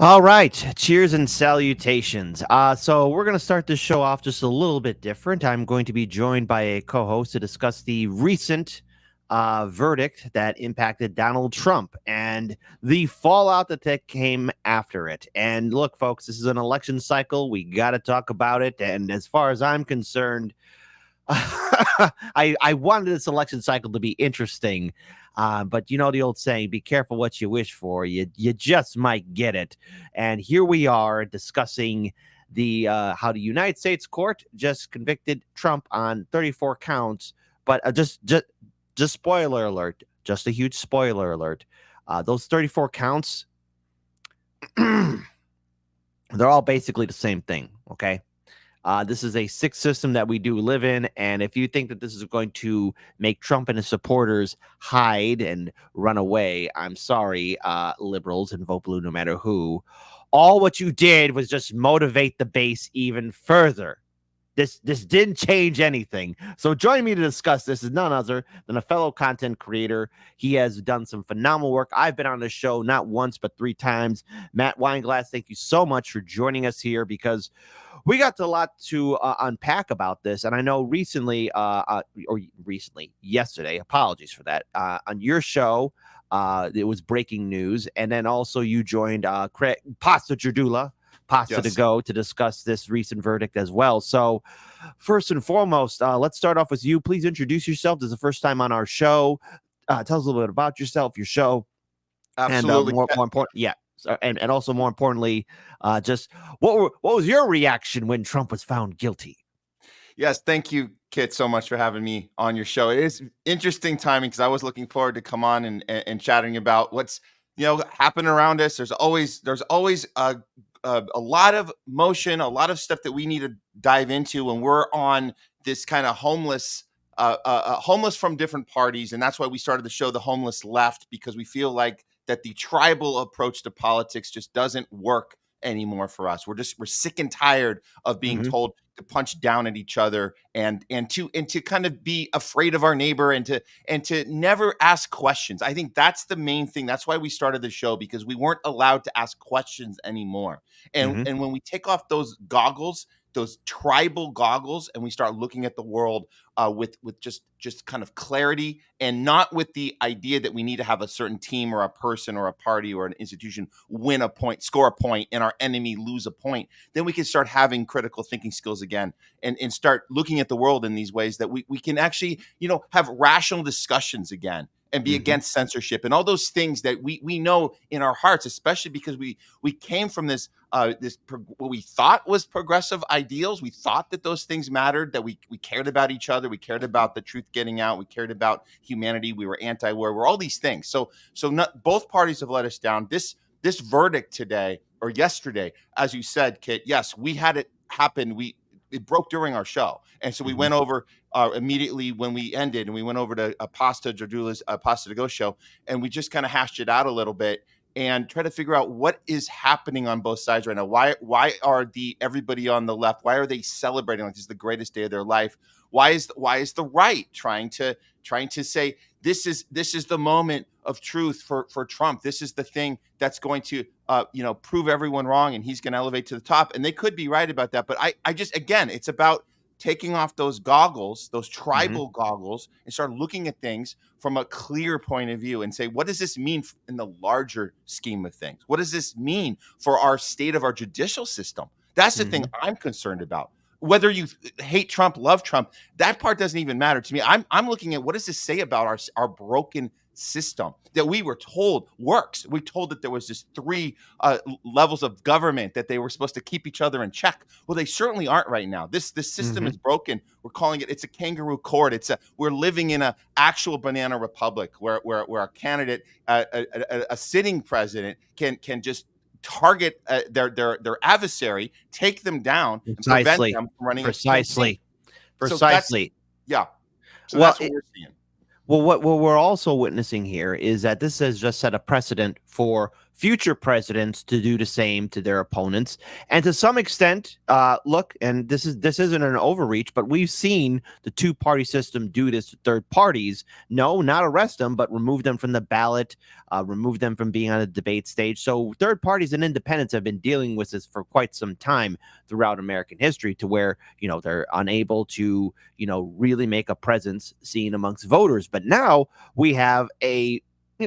All right. Cheers and salutations. So we're going to start this show off just a little bit different. I'm going to be joined by a co-host to discuss the recent verdict that impacted Donald Trump and the fallout that came after it. And look, folks, this is an election cycle. We got to talk about it. And as far as I'm concerned, I wanted this election cycle to be interesting. But you know the old saying, be careful what you wish for. You just might get it. And here we are discussing the how the United States court just convicted Trump on 34 counts. But just spoiler alert, just a huge spoiler alert. Those 34 counts, they're all basically the same thing. Okay. This is a sick system that we do live in. And if you think that this is going to make Trump and his supporters hide and run away, I'm sorry, liberals and vote blue no matter who. All what you did was just motivate the base even further. This didn't change anything. So joining me to discuss this is none other than a fellow content creator. He has done some phenomenal work. I've been on the show not once, but 3 times. Matt Weinglass, thank you so much for joining us here because we got a lot to unpack about this. And I know yesterday, apologies for that, on your show, it was breaking news. And then also you joined Pasta Jardula, Pasta to go to discuss this recent verdict as well. So first and foremost, let's start off with you. Please introduce yourself. This is the first time on our show. Tell us a little bit about yourself, your show. Absolutely. And more important, yeah. And also more importantly, just what was your reaction when Trump was found guilty? Yes, thank you, Kit, so much for having me on your show. It is interesting timing because I was looking forward to come on and chatting about what's happening around us. There's always a lot of motion, a lot of stuff that we need to dive into when we're on this kind of homeless from different parties, and that's why we started the show, The Homeless Left, because we feel like that the tribal approach to politics just doesn't work anymore for us. We're sick and tired of being told to punch down at each other and to kind of be afraid of our neighbor and to never ask questions. I think that's the main thing. That's why we started the show, because we weren't allowed to ask questions anymore. And when we take off those goggles, those tribal goggles, and we start looking at the world with just kind of clarity, and not with the idea that we need to have a certain team or a person or a party or an institution win a point, score a point, and our enemy lose a point, then we can start having critical thinking skills again and start looking at the world in these ways that we can actually, have rational discussions again and be against censorship and all those things that we know in our hearts, especially because we came from this what we thought was progressive ideals. We thought that those things mattered, that we cared about each other, we cared about the truth getting out, we cared about humanity, we were anti-war, we're all these things. So both parties have let us down. This verdict today or yesterday, as you said, Kit, yes, we had it happen. It broke during our show. And so we went over immediately when we ended, and we went over to Pasta Jardula's Pasta to Go show, and we just kind of hashed it out a little bit and try to figure out what is happening on both sides right now. Why are everybody on the left, why are they celebrating like this is the greatest day of their life? Why is the right trying to say this is the moment of truth for Trump? This is the thing that's going to prove everyone wrong, and he's going to elevate to the top. And they could be right about that, but I just, again, it's about taking off those goggles, those tribal goggles, and start looking at things from a clear point of view and say, what does this mean in the larger scheme of things? What does this mean for our state of our judicial system? That's the thing I'm concerned about. Whether you hate Trump, love Trump, that part doesn't even matter to me. I'm looking at, what does this say about our broken system that we were told works? We're told that there was just 3 levels of government, that they were supposed to keep each other in check. Well, they certainly aren't right now. This system is broken. We're calling it's a kangaroo court. We're living in a actual banana republic where a candidate, a sitting president can just target their adversary, take them down, and prevent them from running. Precisely. So that's what we're seeing. Well, what we're also witnessing here is that this has just set a precedent for future presidents to do the same to their opponents. And to some extent, look, and this isn't an overreach, but we've seen the two-party system do this to third parties. No, not arrest them, but remove them from the ballot, remove them from being on the debate stage. So third parties and independents have been dealing with this for quite some time throughout American history, to where, they're unable to, really make a presence seen amongst voters. But now we have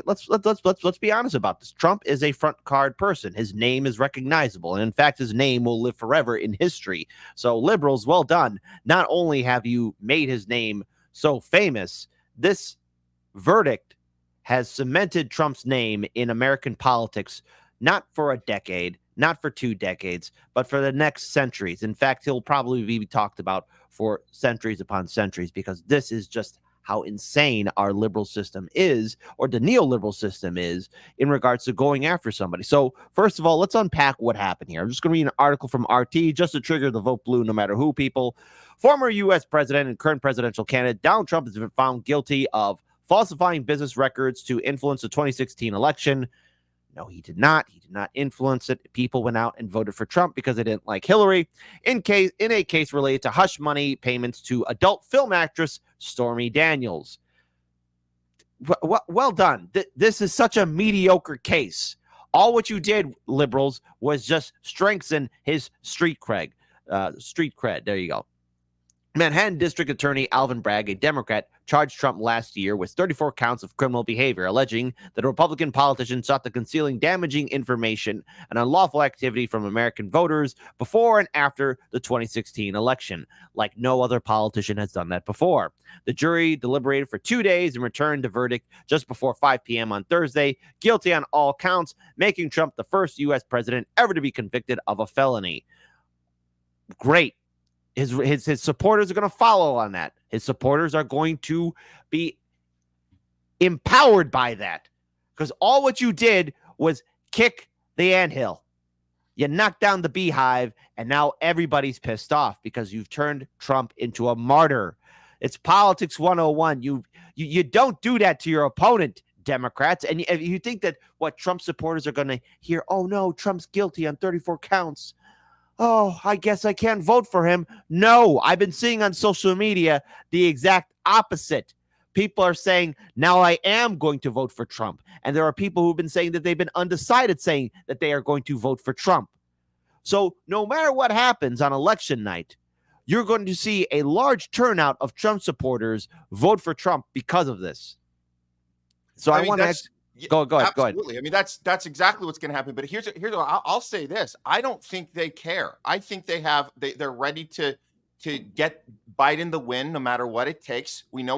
let's be honest about this. Trump is a front card person. His name is recognizable, and in fact, his name will live forever in history. So liberals, well done. Not only have you made his name so famous, this verdict has cemented Trump's name in American politics, not for a decade, not for 2 decades, but for the next centuries. In fact, he'll probably be talked about for centuries upon centuries, because this is just how insane our liberal system is, or the neoliberal system is, in regards to going after somebody. So first of all, let's unpack what happened here. I'm just going to read an article from RT just to trigger the vote blue no matter who, people. Former U.S. president and current presidential candidate Donald Trump has been found guilty of falsifying business records to influence the 2016 election. No, he did not. He did not influence it. People went out and voted for Trump because they didn't like Hillary. In a case related to hush money payments to adult film actress Stormy Daniels. Well done. This is such a mediocre case. All what you did, liberals, was just strengthen his street cred. There you go. Manhattan District Attorney Alvin Bragg, a Democrat, charged Trump last year with 34 counts of criminal behavior, alleging that a Republican politician sought to concealing damaging information and unlawful activity from American voters before and after the 2016 election, like no other politician has done that before. The jury deliberated for 2 days and returned a verdict just before 5 p.m. on Thursday, guilty on all counts, making Trump the first U.S. president ever to be convicted of a felony. Great. His supporters are going to follow on that. His supporters are going to be empowered by that, because all what you did was kick the anthill. You knocked down the beehive, and now everybody's pissed off because you've turned Trump into a martyr. It's politics 101. You don't do that to your opponent, Democrats. And if you think that what Trump supporters are going to hear, oh no, Trump's guilty on 34 counts. Oh, I guess I can't vote for him. No, I've been seeing on social media the exact opposite. People are saying, now I am going to vote for Trump. And there are people who've been saying that they've been undecided, saying that they are going to vote for Trump. So no matter what happens on election night, you're going to see a large turnout of Trump supporters vote for Trump because of this. So I want to go ahead. Absolutely. I mean, that's exactly what's going to happen. But here's I'll say this. I don't think they care. I think they're ready to get Biden the win, no matter what it takes. We know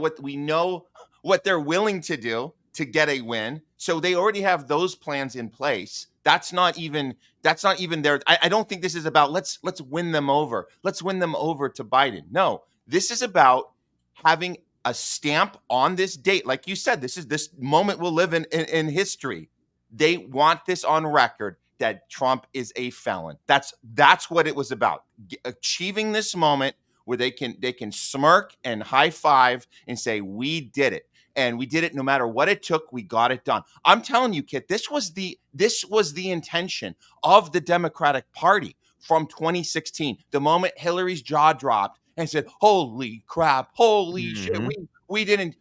what they're willing to do to get a win. So they already have those plans in place. That's not even their. I don't think this is about let's win them over. Let's win them over to Biden. No, this is about having a stamp on this date. Like you said, this moment will live in history. They want this on record that Trump is a felon. That's what it was about. Achieving this moment where they can smirk and high five and say, we did it. And we did it no matter what it took. We got it done. I'm telling you, Kit, this was the intention of the Democratic Party from 2016. The moment Hillary's jaw dropped and said, holy crap, holy shit, we didn't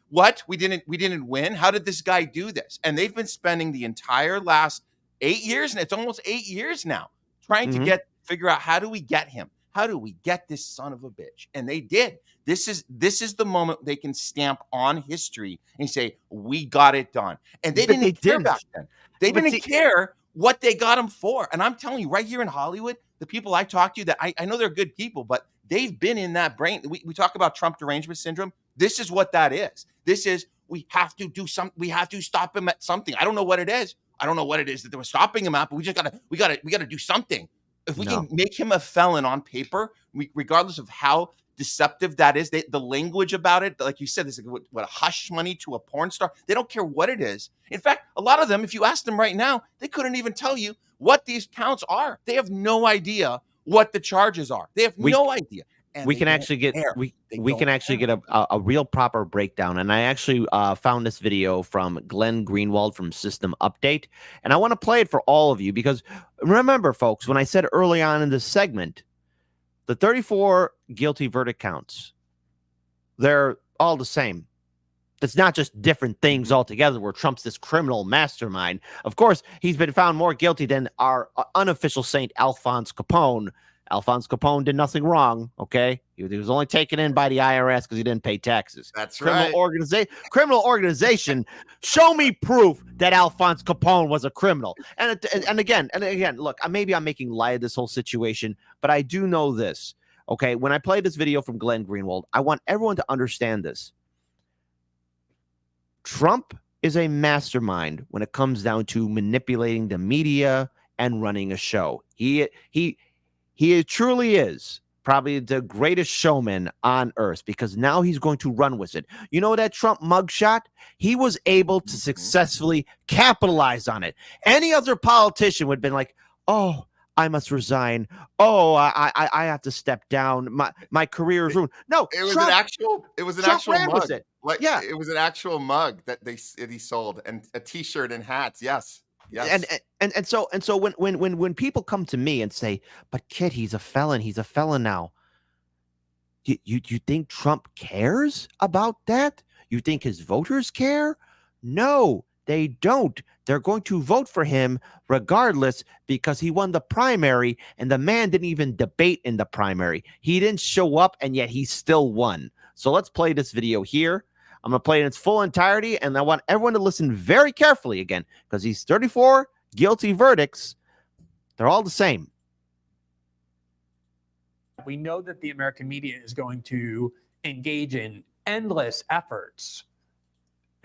win. How did this guy do this? And they've been spending the entire last 8 years, and it's almost 8 years now, trying to figure out, how do we get him? How do we get this son of a bitch? And they did. This is the moment they can stamp on history and say, we got it done. And they didn't care back then. They didn't care what they got him for. And I'm telling you, right here in Hollywood, the people I talk to, that I know they're good people, but they've been in that brain. We talk about Trump derangement syndrome. This is what that is. This is, we have to do something. We have to stop him at something. I don't know what it is. I don't know what it is that they were stopping him at, but we gotta do something. If we can make him a felon on paper, regardless of how deceptive that is, the language about it, like you said, this is what, hush money to a porn star. They don't care what it is. In fact, a lot of them, if you ask them right now, they couldn't even tell you what these counts are. They have no idea what the charges are. They have no idea. and we they can don't actually get care. we can actually get a real proper breakdown. And I actually found this video from Glenn Greenwald from System Update, and I want to play it for all of you because remember, folks, when I said early on in this segment, the 34 guilty verdict counts, they're all the same. It's not just different things altogether where Trump's this criminal mastermind. Of course, he's been found more guilty than our unofficial saint, Alphonse Capone. Alphonse Capone did nothing wrong, okay? He was only taken in by the IRS because he didn't pay taxes. That's criminal right. Criminal organization. Show me proof that Alphonse Capone was a criminal. And again, look, maybe I'm making light of this whole situation, but I do know this, okay? When I play this video from Glenn Greenwald, I want everyone to understand this. Trump is a mastermind when it comes down to manipulating the media and running a show. He truly is probably the greatest showman on earth because now he's going to run with it. You know that Trump mugshot? He was able to successfully capitalize on it. Any other politician would have been like, oh, I must resign. Oh, I have to step down. My career is ruined. No, It was Trump, an actual. It was an Trump actual ran mug. with it. Like, Yeah. it was an actual mug that he sold, and a T-shirt and hats. Yes, yes. And so when people come to me and say, "But kid, he's a felon. He's a felon now." You think Trump cares about that? You think his voters care? No, they don't. They're going to vote for him regardless because he won the primary, and the man didn't even debate in the primary. He didn't show up, and yet he still won. So let's play this video here. I'm going to play it in its full entirety, and I want everyone to listen very carefully again because these 34 guilty verdicts, they're all the same. We know that the American media is going to engage in endless efforts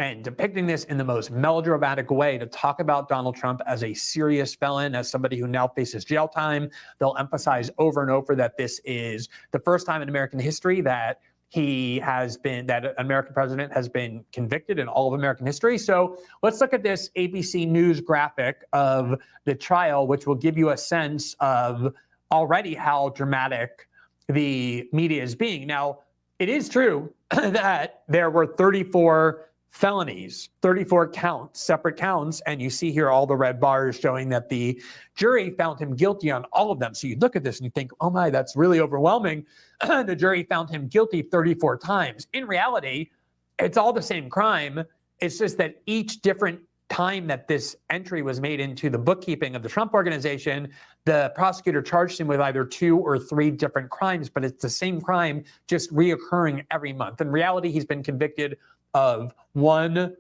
and depicting this in the most melodramatic way to talk about Donald Trump as a serious felon, as somebody who now faces jail time. They'll emphasize over and over that this is the first time in American history that that an American president has been convicted in all of American history. So let's look at this ABC News graphic of the trial, which will give you a sense of already how dramatic the media is being. Now, it is true that there were 34 felonies, 34 counts, separate counts, and you see here all the red bars showing that the jury found him guilty on all of them. So you look at this and you think, oh my, that's really overwhelming. The jury found him guilty 34 times. In reality, it's all the same crime. It's just that each different time that this entry was made into the bookkeeping of the Trump organization, the prosecutor charged him with either 2 or 3 different crimes, but it's the same crime just reoccurring every month. In reality, he's been convicted of one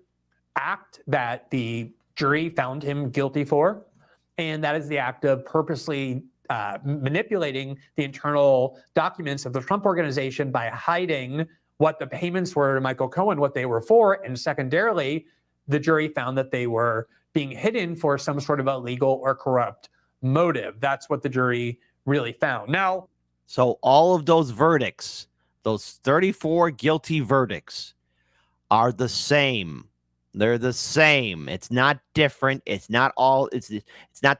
act that the jury found him guilty for, and that is the act of purposely manipulating the internal documents of the Trump organization by hiding what the payments were to Michael Cohen, what they were for, and secondarily, the jury found that they were being hidden for some sort of illegal or corrupt motive. That's what the jury really found. Now, so all of those verdicts, those 34 guilty verdicts, are the same. They're the same. It's not different. It's not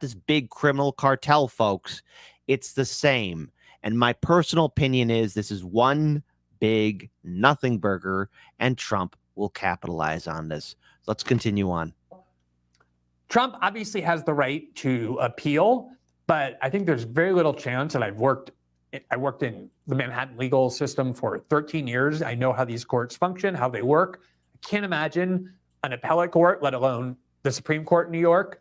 this big criminal cartel, folks. It's the same. And my personal opinion is this is one big nothing burger, and Trump will capitalize on this. Let's continue on. Trump obviously has the right to appeal, but I think there's very little chance, and I worked in the Manhattan legal system for 13 years. I know how these courts function, how they work. I can't imagine an appellate court, let alone the Supreme Court in New York,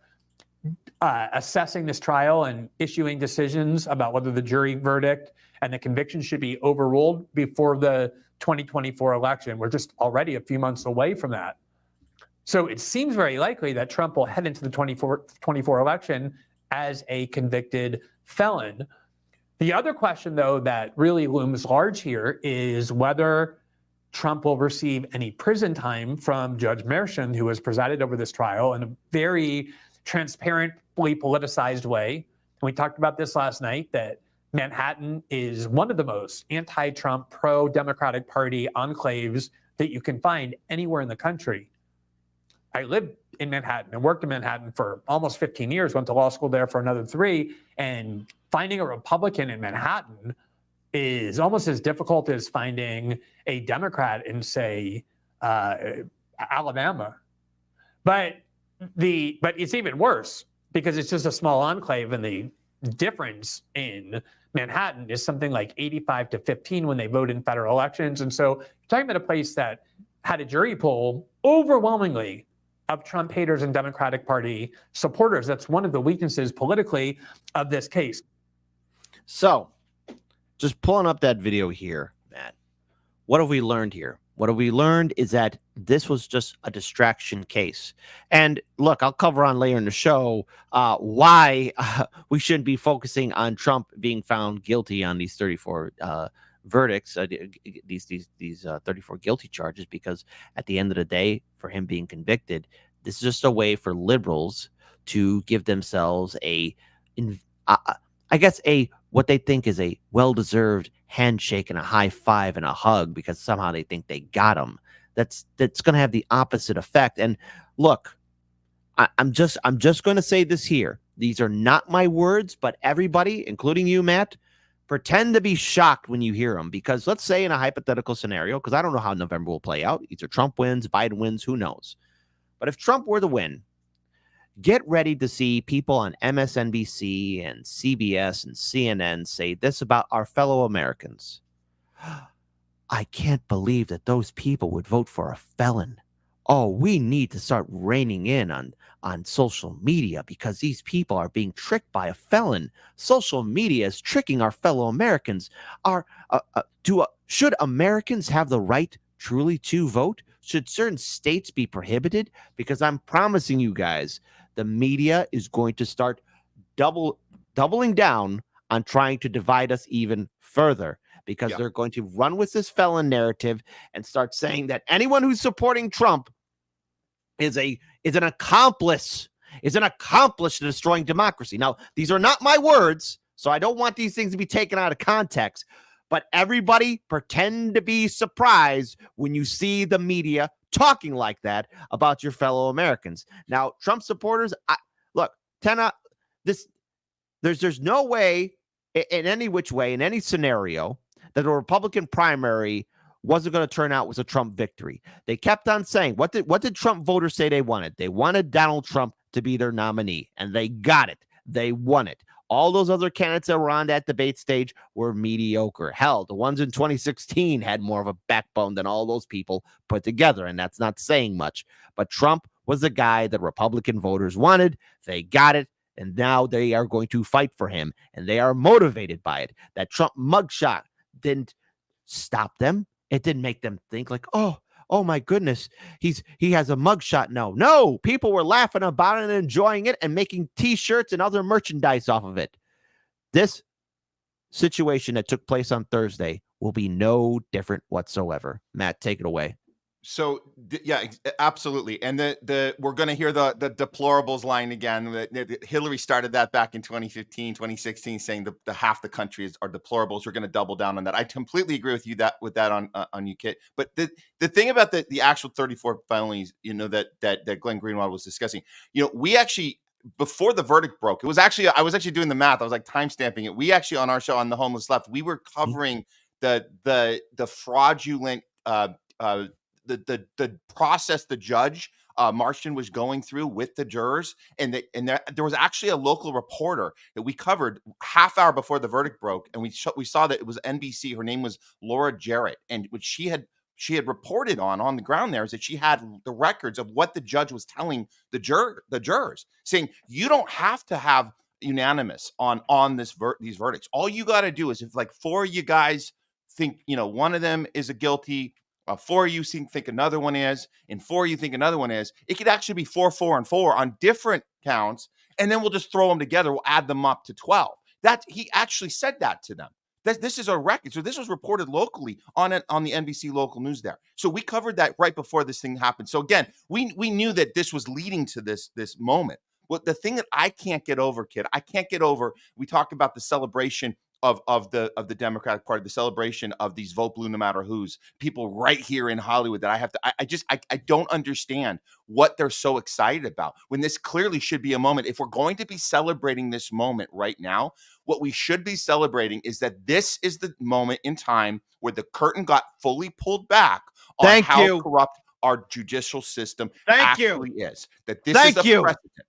assessing this trial and issuing decisions about whether the jury verdict and the conviction should be overruled before the 2024 election. We're just already a few months away from that. So it seems very likely that Trump will head into the 2024 election as a convicted felon. The other question, though, that really looms large here is whether Trump will receive any prison time from Judge Merchan, who has presided over this trial in a very transparently politicized way. And we talked about this last night, that Manhattan is one of the most anti-Trump, pro-Democratic Party enclaves that you can find anywhere in the country. I lived in Manhattan and worked in Manhattan for almost 15 years, went to law school there for another 3, and finding a Republican in Manhattan is almost as difficult as finding a Democrat in, say, Alabama. But it's even worse because it's just a small enclave, and the difference in Manhattan is something like 85 to 15 when they vote in federal elections. And so you're talking about a place that had a jury poll overwhelmingly of Trump haters and Democratic Party supporters. That's one of the weaknesses politically of this case. So, just pulling up that video here, Matt, what have we learned here? What have we learned is that this was just a distraction case. And look, I'll cover on later in the show why we shouldn't be focusing on Trump being found guilty on these 34 verdicts, these 34 guilty charges, because at the end of the day, for him being convicted, this is just a way for liberals to give themselves what they think is a well-deserved handshake and a high five and a hug, because somehow they think they got him. That's going to have the opposite effect. And look, I'm just going to say this here. These are not my words, but everybody, including you, Matt, pretend to be shocked when you hear them, because let's say in a hypothetical scenario, because I don't know how November will play out. Either Trump wins, Biden wins, who knows? But if Trump were to win, get ready to see people on MSNBC and CBS and CNN say this about our fellow Americans. I can't believe that those people would vote for a felon. Oh, we need to start reining in on social media because these people are being tricked by a felon. Social media is tricking our fellow Americans. Should Americans have the right truly to vote? Should certain states be prohibited? Because I'm promising you guys, the media is going to start doubling down on trying to divide us even further, because they're going to run with this felon narrative and start saying that anyone who's supporting Trump is an accomplice to destroying democracy. Now, these are not my words, so I don't want these things to be taken out of context. But everybody pretend to be surprised when you see the media talking like that about your fellow Americans. Now, Trump supporters, there's no way in any which way, in any scenario, that a Republican primary wasn't going to turn out with a Trump victory. They kept on saying, what did Trump voters say they wanted? They wanted Donald Trump to be their nominee, and they got it. They won it. All those other candidates that were on that debate stage were mediocre. Hell, the ones in 2016 had more of a backbone than all those people put together, and that's not saying much. But Trump was the guy that Republican voters wanted. They got it, and now they are going to fight for him, and they are motivated by it. That Trump mugshot didn't stop them. It didn't make them think like, oh my goodness, he has a mugshot. No, people were laughing about it and enjoying it and making T-shirts and other merchandise off of it. This situation that took place on Thursday will be no different whatsoever. Matt, take it away. So yeah, absolutely. And we're going to hear the deplorables line again. Hillary started that back in 2015, 2016, saying the half the country are deplorables. We're going to double down on that. I completely agree with you with that on you, Kit. But the thing about the actual 34 felonies, that Glenn Greenwald was discussing, we actually, before the verdict broke, I was actually doing the math. I was like timestamping it. We actually, on our show on the Homeless Left, we were covering the fraudulent the process the judge Marston was going through with the jurors, and there was actually a local reporter that we covered half hour before the verdict broke, and we saw that it was NBC. Her name was Laura Jarrett, and what she had reported on the ground there is that she had the records of what the judge was telling the jurors, saying you don't have to have unanimous on these verdicts. All you got to do is, if like four of you guys think one of them is a guilty, 4 of you think another one is, and 4 of you think another one is, it could actually be 4, 4, and 4 on different counts, and then we'll just throw them together. We'll add them up to 12. He actually said that to them. This is a record. So this was reported locally on the NBC local news there. So we covered that right before this thing happened. So again, we knew that this was leading to this moment. Well, the thing that I can't get over, Kid, we talked about the celebration of the Democratic Party, the celebration of these vote blue no matter who's, people right here in Hollywood that I have to, I don't understand what they're so excited about when this clearly should be a moment. If we're going to be celebrating this moment right now, what we should be celebrating is that this is the moment in time where the curtain got fully pulled back on Thank how you. corrupt our judicial system Thank you. actually is. That this Thank is a you. precedent.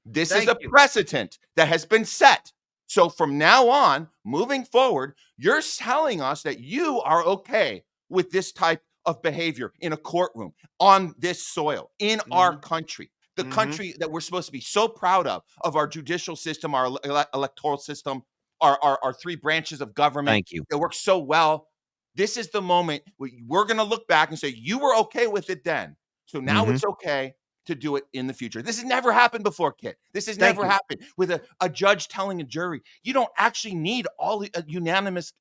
This is Thank a you. precedent that has been set. So from now on, moving forward, you're telling us that you are okay with this type of behavior in a courtroom, on this soil, in our country, the country that we're supposed to be so proud of our judicial system, our electoral system, our three branches of government Thank you. that work so well. This is the moment where we're going to look back and say, you were okay with it then. So now it's okay to do it in the future. This has never happened before, Kit. This has Thank never you. happened with a judge telling a jury, you don't actually need all a unanimous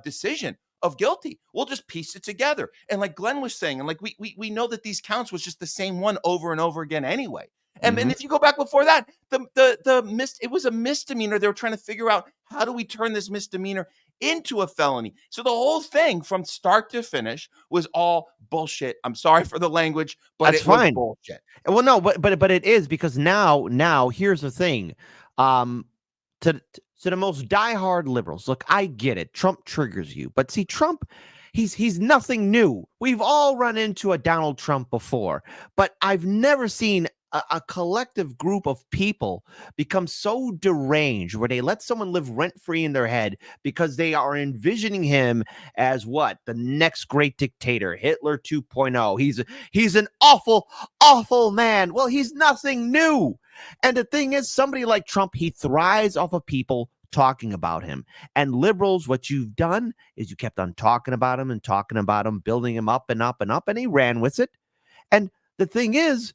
decision of guilty. We'll just piece it together. And like Glenn was saying, and like we know that these counts was just the same one over and over again anyway. And if you go back before that, it was a misdemeanor. They were trying to figure out, how do we turn this misdemeanor into a felony? So the whole thing from start to finish was all bullshit. I'm sorry for the language, but That's it was fine. bullshit. Well, no, but it is, because now here's the thing. To the most diehard liberals, look, I get it. Trump triggers you, but see, Trump, he's nothing new. We've all run into a Donald Trump before, but I've never seen a collective group of people become so deranged where they let someone live rent-free in their head because they are envisioning him as what? The next great dictator, Hitler 2.0. He's an awful man. Well, he's nothing new. And the thing is, somebody like Trump, he thrives off of people talking about him. And liberals, what you've done is you kept on talking about him and talking about him, building him up and up and up, and he ran with it. And the thing is,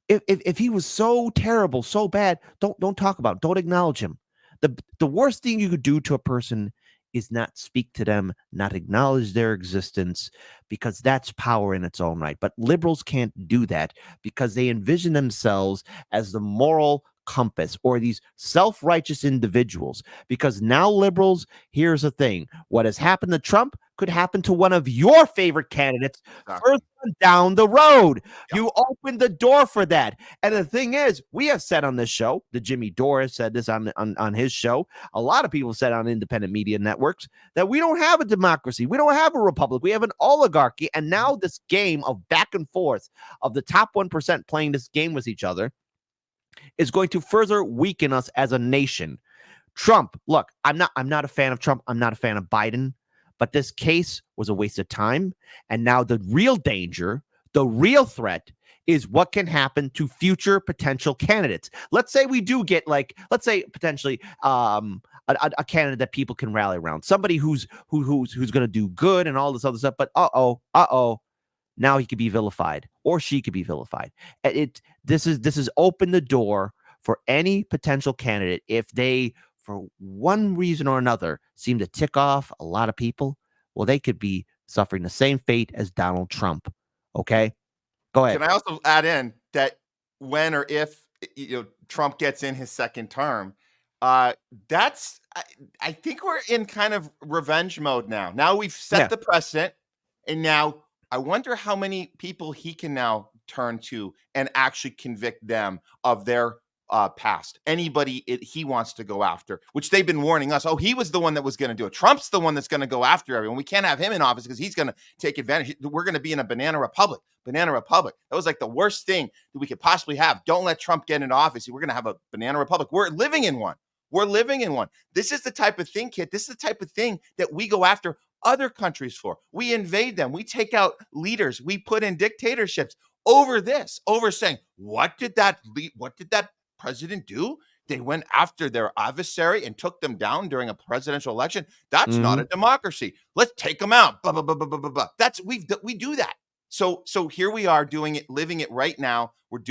if he was so terrible, so bad, don't talk about it. Don't acknowledge him. The worst thing you could do to a person is not speak to them, not acknowledge their existence, because that's power in its own right. But liberals can't do that because they envision themselves as the moral compass, or these self-righteous individuals. Because now liberals, here's the thing. What has happened to Trump could happen to one of your favorite candidates further down the road. You opened the door for that. And the thing is, we have said on this show, the Jimmy Dore said this on his show, a lot of people said on independent media networks, that we don't have a democracy. We don't have a republic. We have an oligarchy. And now this game of back and forth of the top 1% playing this game with each other is going to further weaken us as a nation. Trump, look, I'm not a fan of Trump. I'm not a fan of Biden. But this case was a waste of time. And now the real danger, the real threat, is what can happen to future potential candidates. Let's say we do get, like, let's say potentially a candidate that people can rally around, somebody who's going to do good and all this other stuff. But now he could be vilified, or she could be vilified. This is open the door for any potential candidate, if they, for one reason or another, seem to tick off a lot of people. Well, they could be suffering the same fate as Donald Trump. Okay, go ahead. Can I also add in that when or if Trump gets in his second term, I think we're in kind of revenge mode now. Now we've set the precedent, and now I wonder how many people he can now turn to and actually convict them of their past. Anybody he wants to go after, which they've been warning us. Oh, he was the one that was going to do it. Trump's the one that's going to go after everyone. We can't have him in office because he's going to take advantage. We're going to be in a banana republic. Banana republic. That was like the worst thing that we could possibly have. Don't let Trump get into office. We're going to have a banana republic. We're living in one. We're living in one. This is the type of thing, kid. This is the type of thing that we go after other countries for. We invade them. We take out leaders. We put in dictatorships over this, over saying, what did that president do? They went after their adversary and took them down during a presidential election. That's not a democracy. Let's take them out. Blah, blah, blah, blah, blah, blah, blah. We do that. So here we are doing it, living it right now. We're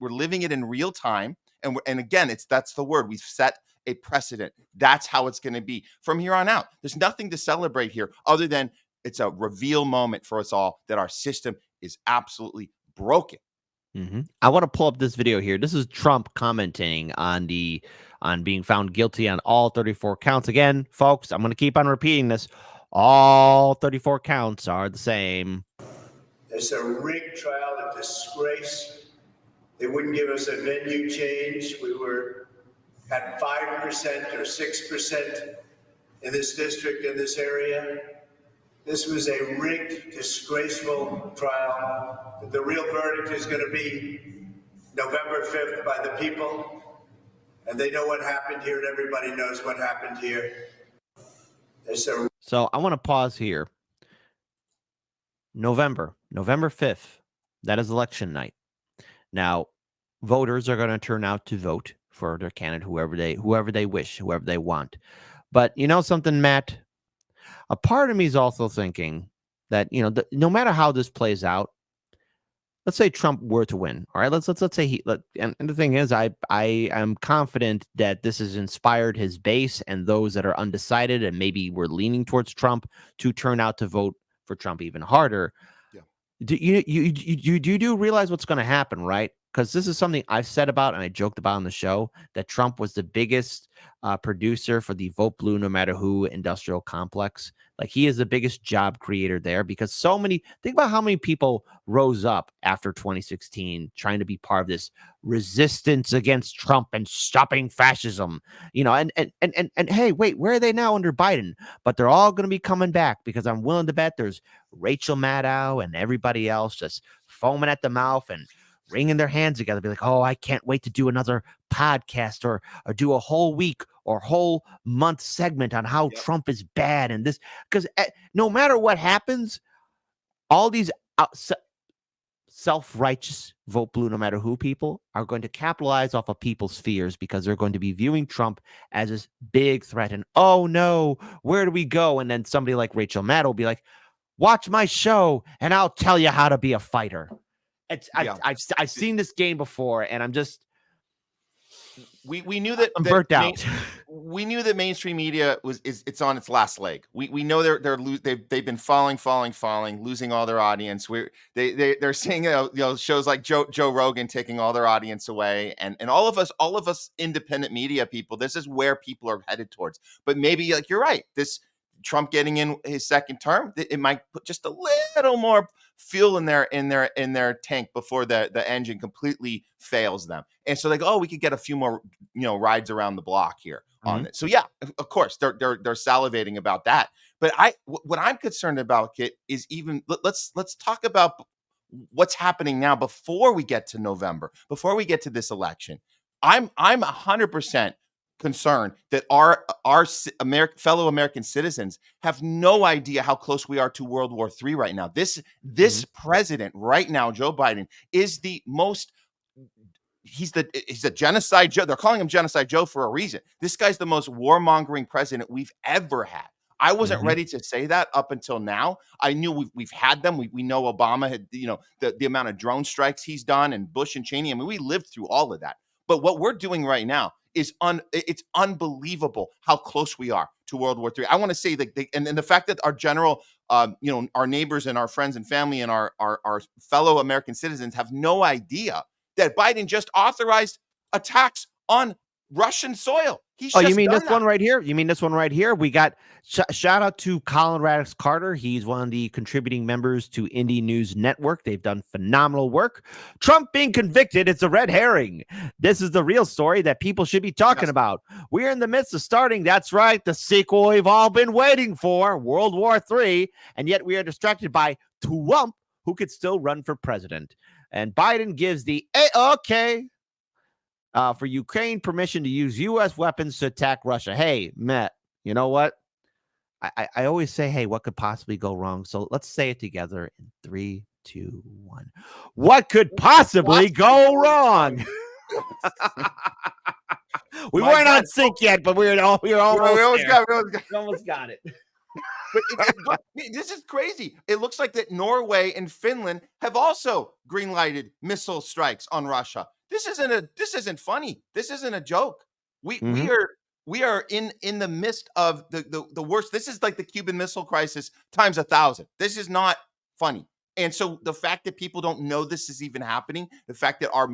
living it in real time. And again, that's the word. We've set a precedent. That's how it's going to be from here on out. There's nothing to celebrate here other than it's a reveal moment for us all that our system is absolutely broken. I want to pull up this video here. This is Trump commenting on on being found guilty on all 34 counts. Again, folks, I'm going to keep on repeating this. All 34 counts are the same. It's a rigged trial, a disgrace. They wouldn't give us a venue change. We were at 5% or 6% in this district, in this area. This was a rigged, disgraceful trial. The real verdict is going to be November 5th by the people. And they know what happened here, and everybody knows what happened here. So I want to pause here. November 5th, that is election night. Now, voters are going to turn out to vote for their candidate, whoever they wish, whoever they want. But you know something, Matt? A part of me is also thinking that, no matter how this plays out, let's say Trump were to win. All right, let's say and the thing is, I am confident that this has inspired his base and those that are undecided and maybe were leaning towards Trump to turn out to vote for Trump even harder. Yeah. Do you realize what's going to happen, right? Because this is something I've said about and I joked about on the show, that Trump was the biggest producer for the Vote Blue No Matter Who industrial complex. Like, he is the biggest job creator there, because think about how many people rose up after 2016 trying to be part of this resistance against Trump and stopping fascism, and hey, wait, where are they now under Biden? But they're all going to be coming back, because I'm willing to bet there's Rachel Maddow and everybody else just foaming at the mouth and wringing their hands together, be like, oh, I can't wait to do another podcast or do a whole week or whole month segment on how Trump is bad and this, because no matter what happens, all these self-righteous Vote Blue No Matter Who people are going to capitalize off of people's fears, because they're going to be viewing Trump as this big threat. And oh no, where do we go? And then somebody like Rachel Maddow will be like, watch my show and I'll tell you how to be a fighter. I've seen this game before, and I'm just we knew that I'm burnt out. We knew that mainstream media it's on its last leg. We know they've been falling, losing all their audience. They're seeing shows like Joe Rogan taking all their audience away, and all of us independent media people. This is where people are headed towards. But maybe, like, you're right, this Trump getting in his second term, it might put just a little more fuel in their tank before the engine completely fails them. And so they go, oh, we could get a few more rides around the block here on it. So yeah, of course they're salivating about that. But what I'm concerned about, Kit, is even let's talk about what's happening now before we get to November, before we get to this election. I'm 100% concerned that our fellow American citizens have no idea how close we are to World War III right now. This president right now, Joe Biden, is the most. He's a genocide Joe. They're calling him Genocide Joe for a reason. This guy's the most warmongering president we've ever had. I wasn't ready to say that up until now. I knew we've had them. We know Obama had, the amount of drone strikes he's done, and Bush and Cheney. I mean, we lived through all of that. But what we're doing right now is it's unbelievable how close we are to World War III. I want to say that, and the fact that our general, our neighbors and our friends and family and our fellow American citizens have no idea that Biden just authorized attacks on Russian soil. You mean this one right here? You mean this one right here? We got shout out to Colin Radix Carter. He's one of the contributing members to Indie News Network. They've done phenomenal work. Trump being convicted, it's a red herring. This is the real story that people should be talking about. We're in the midst of starting, that's right, the sequel we've all been waiting for, World War III, and yet we are distracted by Trump, who could still run for president. And Biden gives the okay for Ukraine permission to use U.S. weapons to attack Russia. Hey, Matt, you know what? I always say, hey, what could possibly go wrong? So let's say it together in 3, 2, 1. What could possibly go wrong? We weren't on sync yet, but we almost got it. But this is crazy. It looks like that Norway and Finland have also greenlighted missile strikes on Russia. This isn't funny. This isn't a joke. We are in the midst of the worst. This is like the Cuban Missile Crisis times 1,000. This is not funny. And so the fact that people don't know this is even happening, the fact that our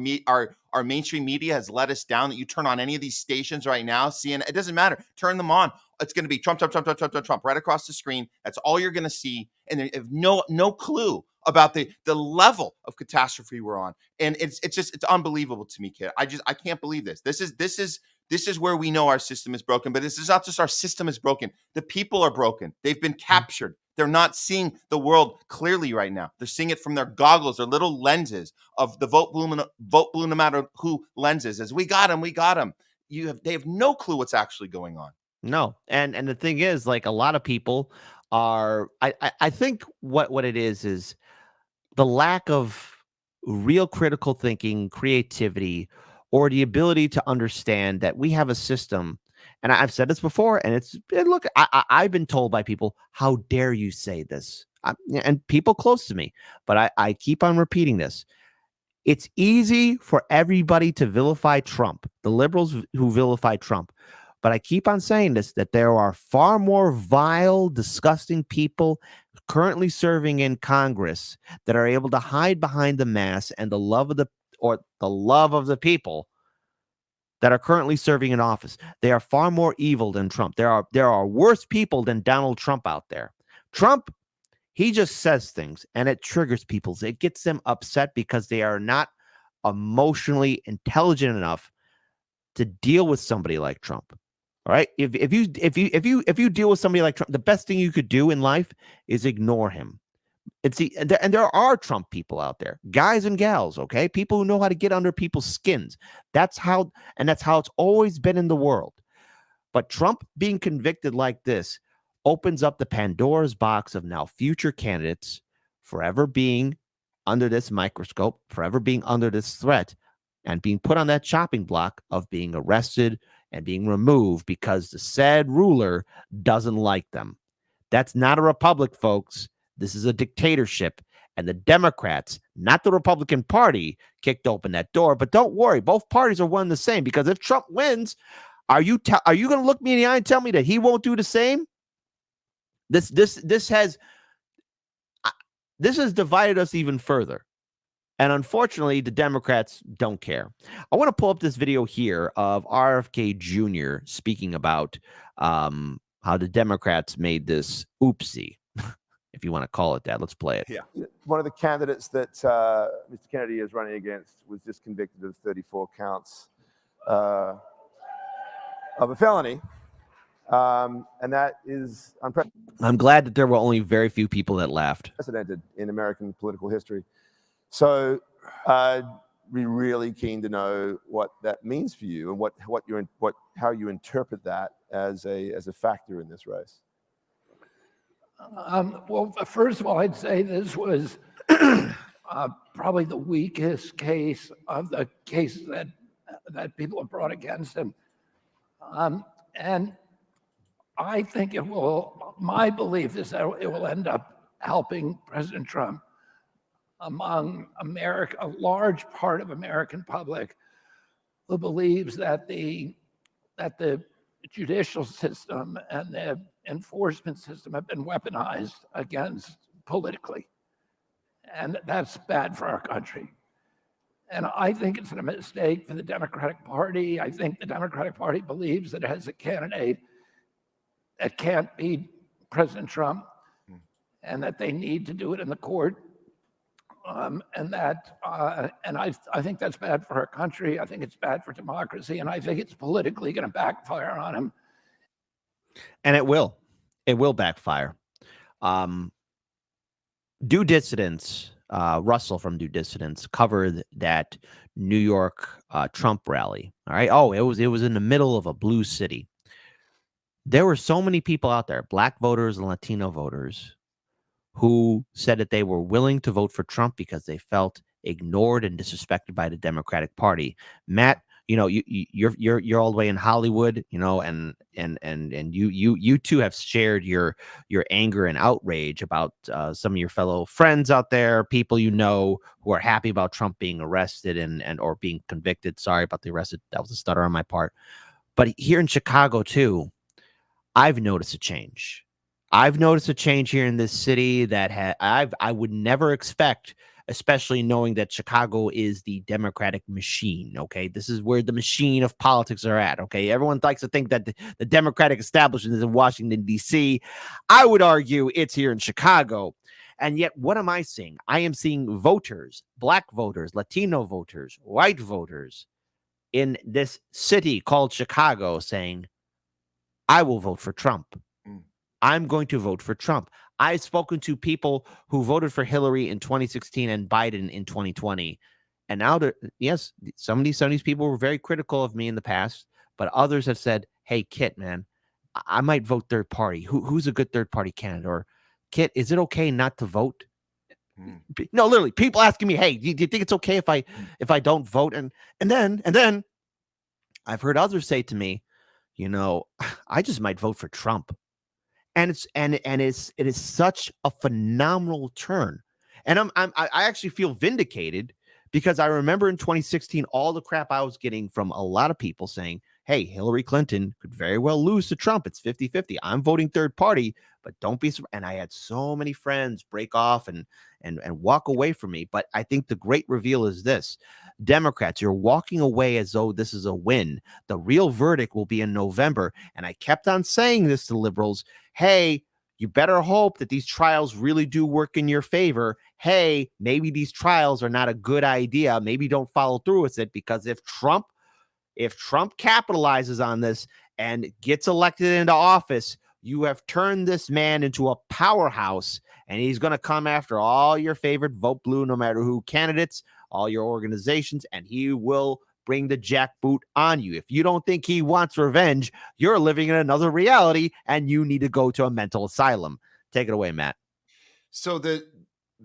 mainstream media has let us down, that you turn on any of these stations right now, CNN, it doesn't matter. Turn them on. It's going to be Trump, Trump, Trump, Trump, Trump, Trump, Trump right across the screen. That's all you're going to see. And they have no clue about the level of catastrophe we're on. And it's unbelievable to me, kid. I can't believe this. This is where we know our system is broken, but this is not just our system is broken. The people are broken. They've been captured. They're not seeing the world clearly right now. They're seeing it from their goggles, their little lenses of the vote blue no matter who lenses. As we got them. They have no clue what's actually going on. No. And the thing is, like, a lot of people are, I think what it is the lack of real critical thinking, creativity, or the ability to understand that we have a system. And I've said this before, and look, I've been told by people, how dare you say this? And people close to me, but I keep on repeating this. It's easy for everybody to vilify Trump, the liberals who vilify Trump. But I keep on saying this, that there are far more vile, disgusting people currently serving in Congress that are able to hide behind the mask and the love of the people that are currently serving in office. They are far more evil than Trump. There are worse people than Donald Trump out there. Trump, he just says things and it triggers people. It gets them upset because they are not emotionally intelligent enough to deal with somebody like Trump. All right. If you deal with somebody like Trump, the best thing you could do in life is ignore him. And there are Trump people out there, guys and gals, okay? People who know how to get under people's skins. That's how it's always been in the world. But Trump being convicted like this opens up the Pandora's box of now future candidates forever being under this microscope, forever being under this threat, and being put on that chopping block of being arrested and being removed because the said ruler doesn't like them. That's not a republic, folks. This is a dictatorship, and the Democrats, not the Republican Party, kicked open that door. But don't worry, both parties are one and the same, because if Trump wins, are you going to look me in the eye and tell me that he won't do the same? This has divided us even further. And unfortunately, the Democrats don't care. I want to pull up this video here of RFK Jr. speaking about how the Democrats made this oopsie, if you want to call it that. Let's play it. Yeah. One of the candidates that Mr. Kennedy is running against was just convicted of 34 counts of a felony. And that is unprecedented. I'm glad that there were only very few people that laughed. In American political history. So we're really keen to know what that means for you and how you interpret that as a factor in this race. Well, first of all, I'd say this was probably the weakest case of the cases that people have brought against him. And I think my belief is that it will end up helping President Trump among a large part of American public who believes that the judicial system and the enforcement system have been weaponized against politically. And that's bad for our country. And I think it's a mistake for the Democratic Party. I think the Democratic Party believes that it has a candidate that can't beat President Trump and that they need to do it in the court. And I think that's bad for our country. I think it's bad for democracy, and I think it's politically going to backfire on him. And it will backfire. Due Dissidents, Russell from Due Dissidents covered that New York Trump rally. All right. Oh, it was in the middle of a blue city. There were so many people out there, Black voters and Latino voters, who said that they were willing to vote for Trump because they felt ignored and disrespected by the Democratic Party. Matt, you're all the way in Hollywood, and you too have shared your anger and outrage about some of your fellow friends out there, people who are happy about Trump being arrested or being convicted. Sorry about the arrested. That was a stutter on my part. But here in Chicago too, I've noticed a change. I've noticed a change here in this city that I would never expect, especially knowing that Chicago is the Democratic machine. Okay, this is where the machine of politics are at. Okay, everyone likes to think that the Democratic establishment is in Washington D.C. I would argue it's here in Chicago. And yet, what am I seeing? I am seeing voters, Black voters, Latino voters, white voters in this city called Chicago saying, I will vote for Trump. I'm going to vote for Trump. I've spoken to people who voted for Hillary in 2016 and Biden in 2020. And now, yes, some of these people were very critical of me in the past, but others have said, hey, Kit, man, I might vote third party. Who's a good third party candidate? Or, Kit, is it okay not to vote? No, literally, people asking me, hey, do you think it's okay if I don't vote? And then I've heard others say to me, I just might vote for Trump. And it is such a phenomenal turn. And I actually feel vindicated because I remember in 2016 all the crap I was getting from a lot of people saying, hey, Hillary Clinton could very well lose to Trump. It's 50-50. I'm voting third party, but don't be surprised. And I had so many friends break off and walk away from me. But I think the great reveal is this. Democrats, you're walking away as though this is a win. The real verdict will be in November. And I kept on saying this to liberals. Hey, you better hope that these trials really do work in your favor. Hey, maybe these trials are not a good idea. Maybe don't follow through with it, because if Trump capitalizes on this and gets elected into office, you have turned this man into a powerhouse, and he's going to come after all your favorite vote blue, no matter who candidates, all your organizations, and he will bring the jackboot on you. If you don't think he wants revenge, you're living in another reality, and you need to go to a mental asylum. Take it away, Matt. So the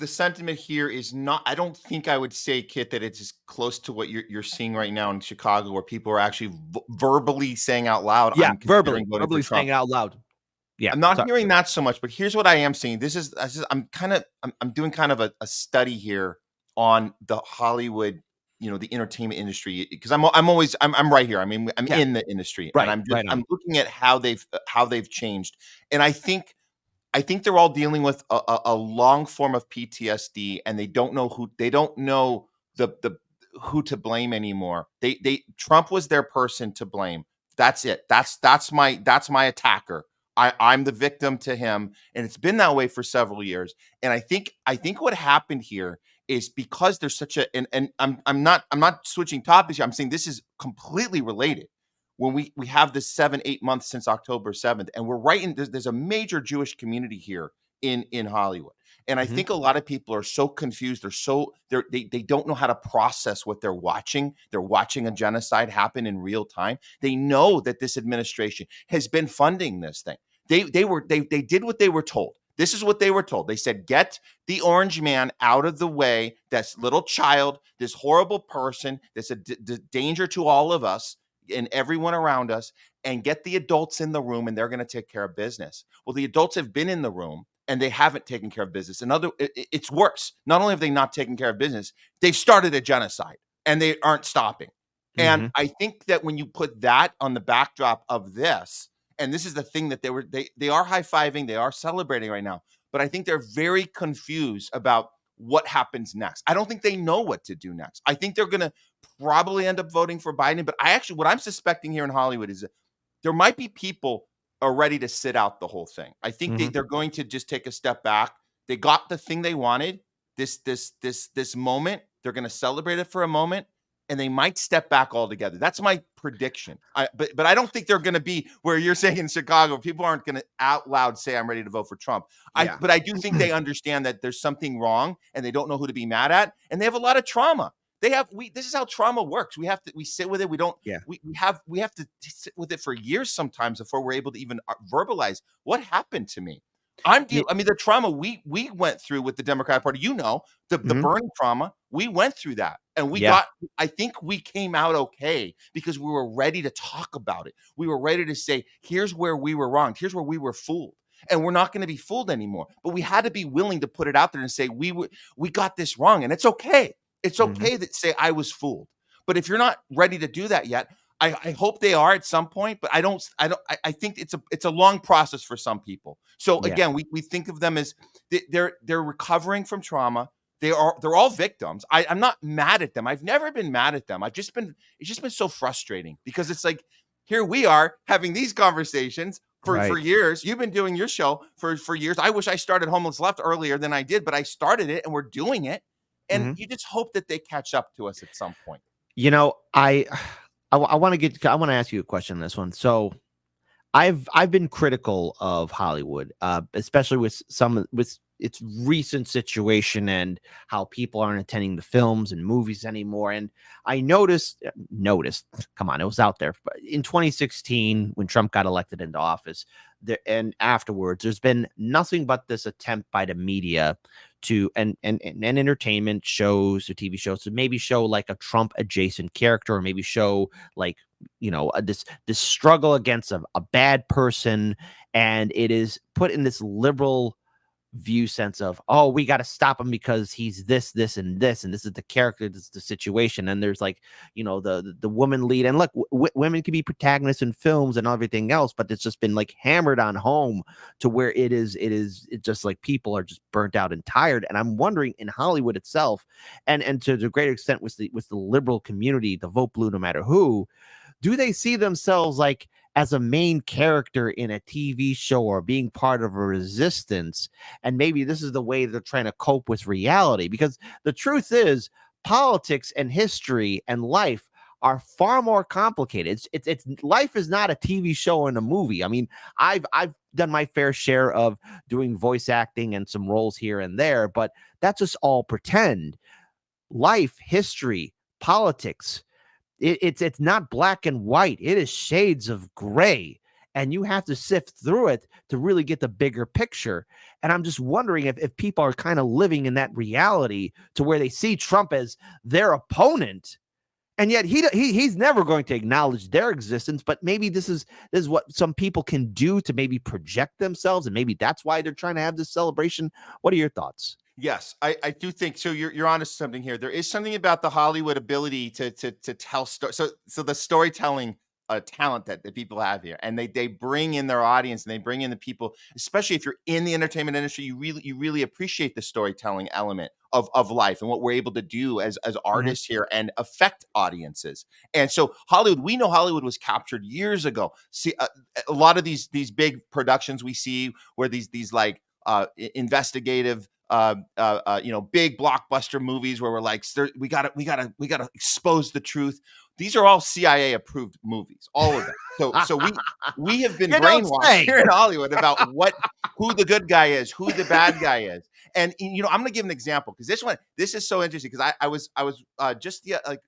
sentiment here is not, I don't think I would say, Kit, that it's as close to what you're seeing right now in Chicago, where people are actually verbally saying out loud, yeah, I'm considering verbally voting for Trump. saying it out loud. Yeah, I'm not hearing that so much, but here's what I am seeing. I'm doing kind of a study here on the Hollywood, the entertainment industry, because I'm right here. I mean, I'm in the industry, right, and right I'm looking at how they've changed, and I think they're all dealing with a long form of PTSD, and they don't know the who to blame anymore. Trump was their person to blame. That's it. That's my attacker. I'm the victim to him, and it's been that way for several years. And I think what happened here is because there's such a and I'm not switching topics here. I'm saying this is completely related. When we have this 7-8 months since October 7th, and we're right in there's a major Jewish community here in Hollywood. And I think a lot of people are so confused. They don't know how to process what they're watching. They're watching a genocide happen in real time. They know that this administration has been funding this thing. They did what they were told. This is what they were told. They said, get the orange man out of the way. This little child, this horrible person, that's a danger to all of us and everyone around us, and get the adults in the room, and they're going to take care of business. Well, the adults have been in the room, and they haven't taken care of business. It's worse. Not only have they not taken care of business, they've started a genocide, and they aren't stopping. And I think that when you put that on the backdrop of this, and this is the thing that they are high-fiving, they are celebrating right now, but I think they're very confused about what happens next. I don't think they know what to do next. I think they're going to probably end up voting for Biden, but what I'm suspecting here in Hollywood is that there might be people are ready to sit out the whole thing. I think they're going to just take a step back. They got the thing they wanted, this moment. They're going to celebrate it for a moment, and they might step back altogether. That's my prediction. But I don't think they're going to be where you're saying in Chicago. People aren't going to out loud say, I'm ready to vote for Trump. But I do think they understand that there's something wrong, and they don't know who to be mad at, and they have a lot of trauma. This is how trauma works. We sit with it. We have to sit with it for years sometimes before we're able to even verbalize what happened to me. I mean, the trauma we went through with the Democratic Party, the Bernie trauma, we went through that, and I think we came out okay because we were ready to talk about it. We were ready to say, here's where we were wrong. Here's where we were fooled. And we're not going to be fooled anymore. But we had to be willing to put it out there and say, we got this wrong. And it's okay. It's okay to say I was fooled. But if you're not ready to do that yet, I hope they are at some point, but I think it's a long process for some people. So Yeah. again, we think of them as they're recovering from trauma. They're all victims. I'm not mad at them. I've never been mad at them. It's just been so frustrating because it's like, here we are having these conversations for Right. years. You've been doing your show for years. I wish I started Homeless Left earlier than I did, but I started it and we're doing it. And Mhm. you just hope that they catch up to us at some point. You know, I want to ask you a question on this one. So I've been critical of Hollywood, especially with its recent situation and how people aren't attending the films and movies anymore. And I noticed, come on, it was out there. But in 2016, when Trump got elected into office, and afterwards, there's been nothing but this attempt by the media to and entertainment shows or TV shows to maybe show like a Trump adjacent character, or maybe show like this struggle against a bad person, and it is put in this liberal view sense of, oh, we got to stop him because he's this and this is the character, this is the situation. And there's like the woman lead, and look, women can be protagonists in films and everything else, but it's just been like hammered on home to where it's just like people are just burnt out and tired. And I'm wondering, in Hollywood itself, and to a greater extent with the liberal community, the vote blue no matter who, do they see themselves like as a main character in a TV show or being part of a resistance? And maybe this is the way they're trying to cope with reality, because the truth is politics and history and life are far more complicated. It's life is not a TV show and a movie. I mean, I've done my fair share of doing voice acting and some roles here and there, but that's just all pretend. Life, history, politics, it's not black and white. It is shades of gray, and you have to sift through it to really get the bigger picture. And I'm just wondering if people are kind of living in that reality to where they see Trump as their opponent, and yet he's never going to acknowledge their existence. But maybe this is what some people can do to maybe project themselves, and maybe that's why they're trying to have this celebration. What are your thoughts? Yes, I do think so. You're onto something here. There is something about the Hollywood ability to tell stories. So the storytelling talent that people have here, and they bring in their audience, and they bring in the people. Especially if you're in the entertainment industry, you really appreciate the storytelling element of life and what we're able to do as artists here and affect audiences. And so Hollywood, we know Hollywood was captured years ago. See, a lot of these big productions we see where these like investigative big blockbuster movies where we're like, we gotta expose the truth. These are all CIA approved movies, all of them. So we have been brainwashed here in Hollywood about who the good guy is, who the bad guy is. And I'm going to give an example, because this is so interesting, because I was just a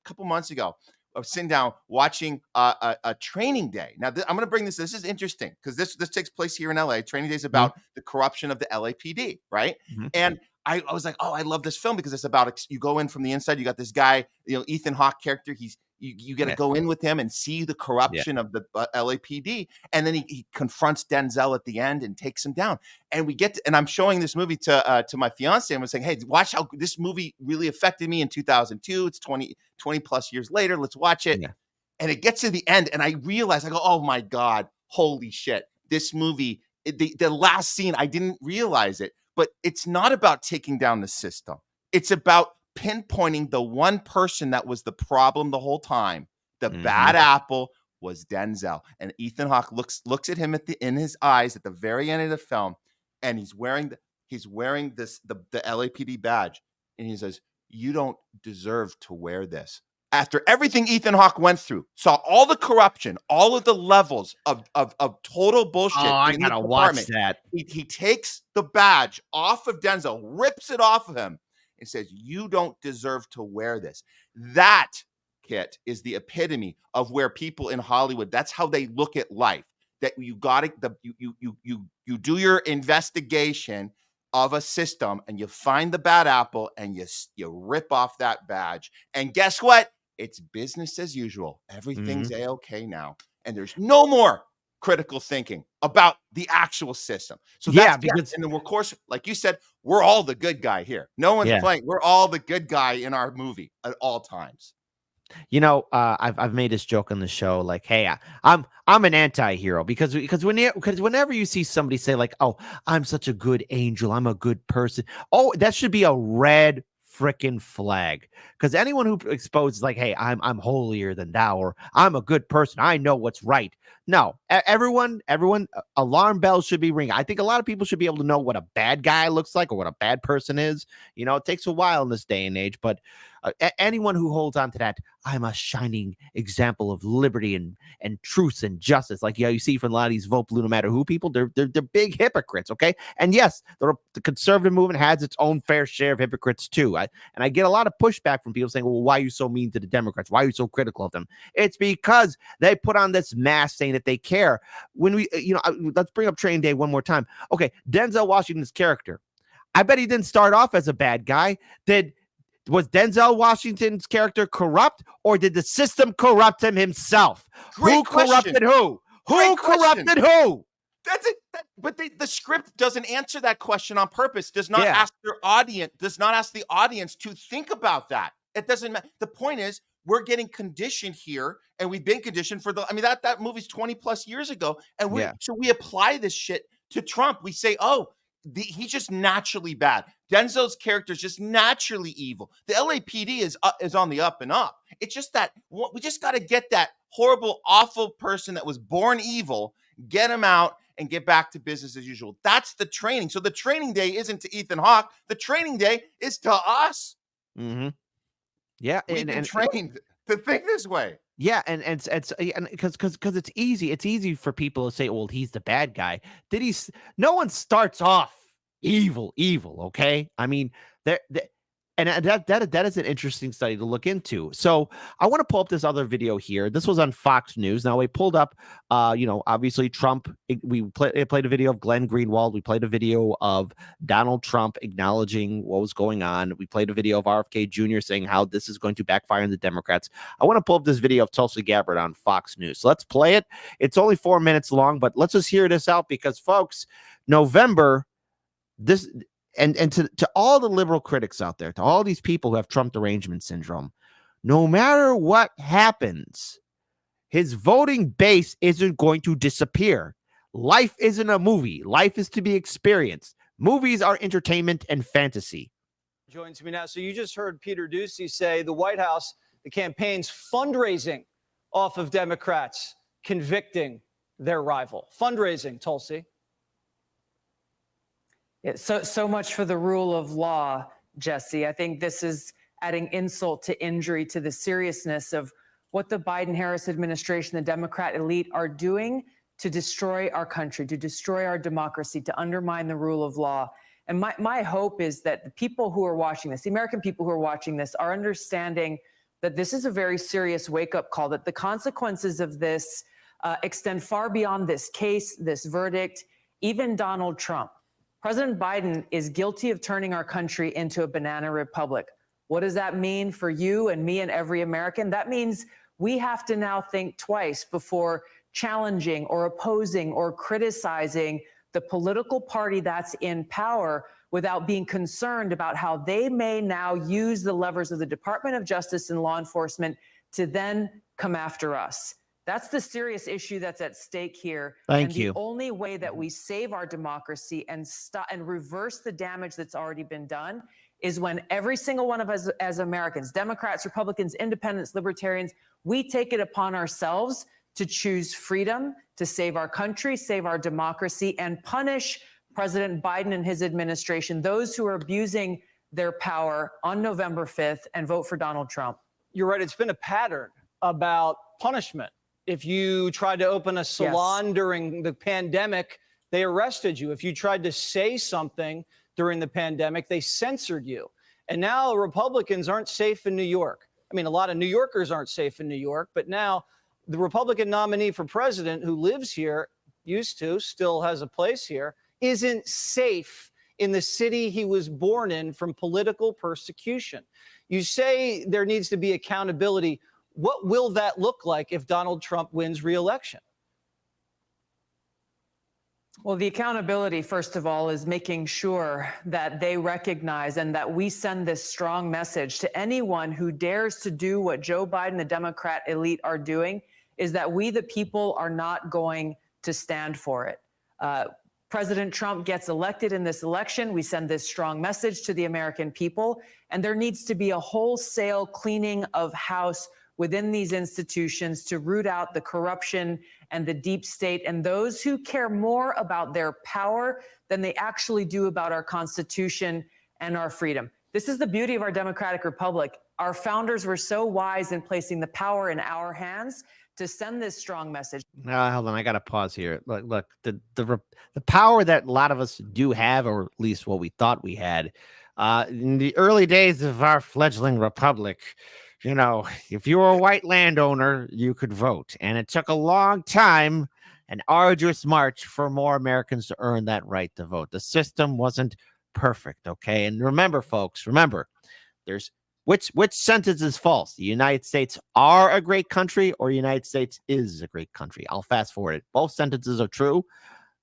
couple months ago, of sitting down watching a training day. Now, I'm going to bring this. This is interesting because this takes place here in LA. Training day is about the corruption of the LAPD, right? And I was like, oh, I love this film because it's about, you go in from the inside. You got this guy, Ethan Hawke character. You get to go in with him and see the corruption of the LAPD, and then he confronts Denzel at the end and takes him down. And and I'm showing this movie to my fiance, and I'm saying, hey, watch how this movie really affected me in 2002. It's 20 plus years later. Let's watch it. Yeah. And it gets to the end, and I realize, I go, oh my God, holy shit! This movie, the last scene, I didn't realize it, but it's not about taking down the system. It's about pinpointing the one person that was the problem the whole time. The bad apple was Denzel, and Ethan Hawke looks at him in his eyes at the very end of the film, and he's wearing the LAPD badge, and he says, "You don't deserve to wear this." After everything Ethan Hawke went through, saw all the corruption, all of the levels of total bullshit. Oh, I gotta watch that. He takes the badge off of Denzel, rips it off of him, and says, "You don't deserve to wear this." That, Kit, is the epitome of where people in Hollywood, that's how they look at life. That you do your investigation of a system, and you find the bad apple, and you rip off that badge. And guess what? It's business as usual. Everything's A-okay now. And there's no more critical thinking about the actual system. So because and then of course, like you said, we're all the good guy here. No one's playing. We're all the good guy in our movie at all times. I've made this joke on the show, like, hey, I'm an anti-hero because whenever you see somebody say like, oh, I'm such a good angel, I'm a good person, oh, that should be a red freaking flag, because anyone who exposes like, hey, I'm holier than thou, or I'm a good person, I know what's right. No, everyone, alarm bells should be ringing. I think a lot of people should be able to know what a bad guy looks like or what a bad person is. It takes a while in this day and age, but anyone who holds on to that, I'm a shining example of liberty and truth and justice, like you see from a lot of these vote blue no matter who people, they're big hypocrites. Okay, and yes, the conservative movement has its own fair share of hypocrites too. I get a lot of pushback from people saying, well, why are you so mean to the Democrats? Why are you so critical of them? It's because they put on this mask saying that they care. When we, let's bring up Training Day one more time. Okay, Denzel Washington's character, I bet he didn't start off as a bad guy. Was Denzel Washington's character corrupt, or did the system corrupt him himself? Who corrupted who? Who corrupted who? That's it. But the script doesn't answer that question on purpose. Does not ask their audience. Does not ask the audience to think about that. It doesn't matter. The point is, we're getting conditioned here, and we've been conditioned for that movie's 20 plus years ago, and we apply this shit to Trump. We say, oh, he's just naturally bad. Denzel's character is just naturally evil. The LAPD is on the up and up. It's just that we just got to get that horrible, awful person that was born evil, get him out, and get back to business as usual. That's the training. So the training day isn't to Ethan Hawke. The training day is to us. Mm-hmm. Yeah, we've been trained to think this way. Yeah, and because it's easy. It's easy for people to say, "Well, he's the bad guy." No one starts off evil. Okay, I mean, that is an interesting study to look into. So I want to pull up this other video here. This was on Fox News. Now we pulled up, obviously Trump. We played a video of Glenn Greenwald. We played a video of Donald Trump acknowledging what was going on. We played a video of RFK Jr. saying how this is going to backfire on the Democrats. I want to pull up this video of Tulsi Gabbard on Fox News. So let's play it. It's only 4 minutes long, but let's just hear this out because, folks, November, this. And to all the liberal critics out there, to all these people who have Trump derangement syndrome, no matter what happens, his voting base isn't going to disappear. Life isn't a movie. Life is to be experienced. Movies are entertainment and fantasy. Joins me now. So you just heard Peter Doocy say the White House, the campaign's fundraising off of Democrats convicting their rival. Fundraising, Tulsi. So much for the rule of law, Jesse. I think this is adding insult to injury to the seriousness of what the Biden-Harris administration, the Democrat elite are doing to destroy our country, to destroy our democracy, to undermine the rule of law. And my hope is that the people who are watching this, the American people who are watching this, are understanding that this is a very serious wake-up call, that the consequences of this extend far beyond this case, this verdict, even Donald Trump. President Biden is guilty of turning our country into a banana republic. What does that mean for you and me and every American? That means we have to now think twice before challenging or opposing or criticizing the political party that's in power without being concerned about how they may now use the levers of the Department of Justice and law enforcement to then come after us. That's the serious issue that's at stake here. Thank you. The only way that we save our democracy and stop and reverse the damage that's already been done is when every single one of us as Americans, Democrats, Republicans, independents, libertarians, we take it upon ourselves to choose freedom, to save our country, save our democracy, and punish President Biden and his administration, those who are abusing their power on November 5th, and vote for Donald Trump. You're right. It's been a pattern about punishment. If you tried to open a salon during the pandemic, they arrested you. If you tried to say something during the pandemic, they censored you. And now Republicans aren't safe in New York. I mean, a lot of New Yorkers aren't safe in New York, but now the Republican nominee for president who lives here, still has a place here, isn't safe in the city he was born in from political persecution. You say there needs to be accountability. What will that look like if Donald Trump wins re-election? Well, the accountability, first of all, is making sure that they recognize and that we send this strong message to anyone who dares to do what Joe Biden, the Democrat elite, are doing, is that we, the people, are not going to stand for it. President Trump gets elected in this election. We send this strong message to the American people, and there needs to be a wholesale cleaning of house within these institutions to root out the corruption and the deep state and those who care more about their power than they actually do about our Constitution and our freedom. This is the beauty of our democratic republic. Our founders were so wise in placing the power in our hands to send this strong message. Hold on, I got to pause here. Look, the power that a lot of us do have, or at least what we thought we had, in the early days of our fledgling republic, you know, if you were a white landowner, you could vote. And it took a long time, an arduous march for more Americans to earn that right to vote. The system wasn't perfect, okay? And remember, folks, there's which sentence is false? The United States are a great country or the United States is a great country? I'll fast forward it. Both sentences are true.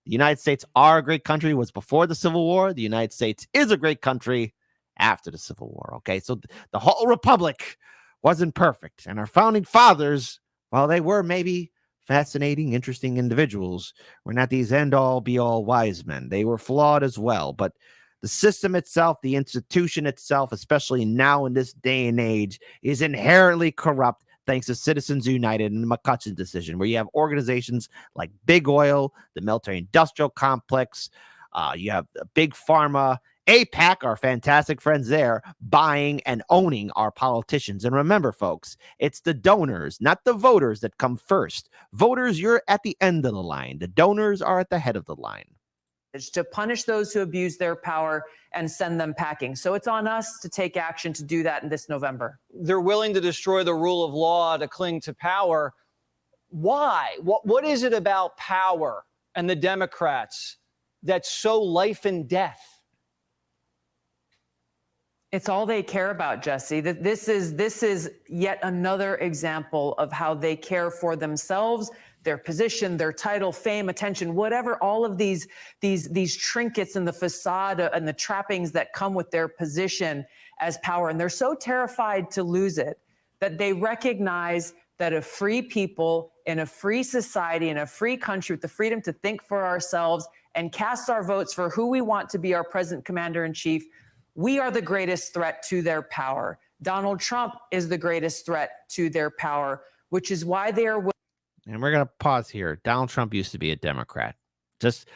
The United States are a great country was before the Civil War. The United States is a great country after the Civil War, okay? So the whole republic wasn't perfect. And our founding fathers, while they were maybe fascinating, interesting individuals, were not these end-all, be-all wise men. They were flawed as well. But the system itself, the institution itself, especially now in this day and age, is inherently corrupt thanks to Citizens United and the McCutcheon decision, where you have organizations like Big Oil, the military-industrial complex, you have Big Pharma, AIPAC, our fantastic friends there, buying and owning our politicians. And remember, folks, it's the donors, not the voters, that come first. Voters, you're at the end of the line. The donors are at the head of the line. To punish those who abuse their power and send them packing. So it's on us to take action to do that in this November. They're willing to destroy the rule of law to cling to power. Why? What is it about power and the Democrats that's so life and death? It's all they care about, Jesse. This is yet another example of how they care for themselves, their position, their title, fame, attention, whatever, all of these trinkets and the facade and the trappings that come with their position as power. And they're so terrified to lose it that they recognize that a free people in a free society, in a free country with the freedom to think for ourselves and cast our votes for who we want to be our present commander-in-chief, we are the greatest threat to their power. Donald Trump is the greatest threat to their power, which is why they are. And we're going to pause here. Donald Trump used to be a Democrat. Just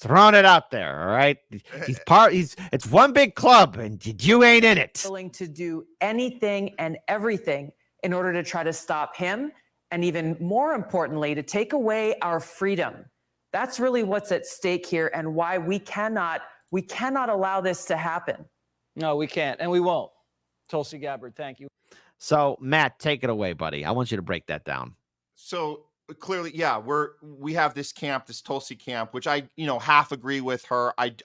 throwing it out there, all right? It's one big club, and you ain't in it. Willing to do anything and everything in order to try to stop him, and even more importantly, to take away our freedom. That's really what's at stake here, and why we cannot allow this to happen. No, we can't, and we won't. Tulsi Gabbard, thank you. So, Matt, take it away, buddy. I want you to break that down. So clearly, yeah, we have this camp, this Tulsi camp, which I, half agree with her. I'm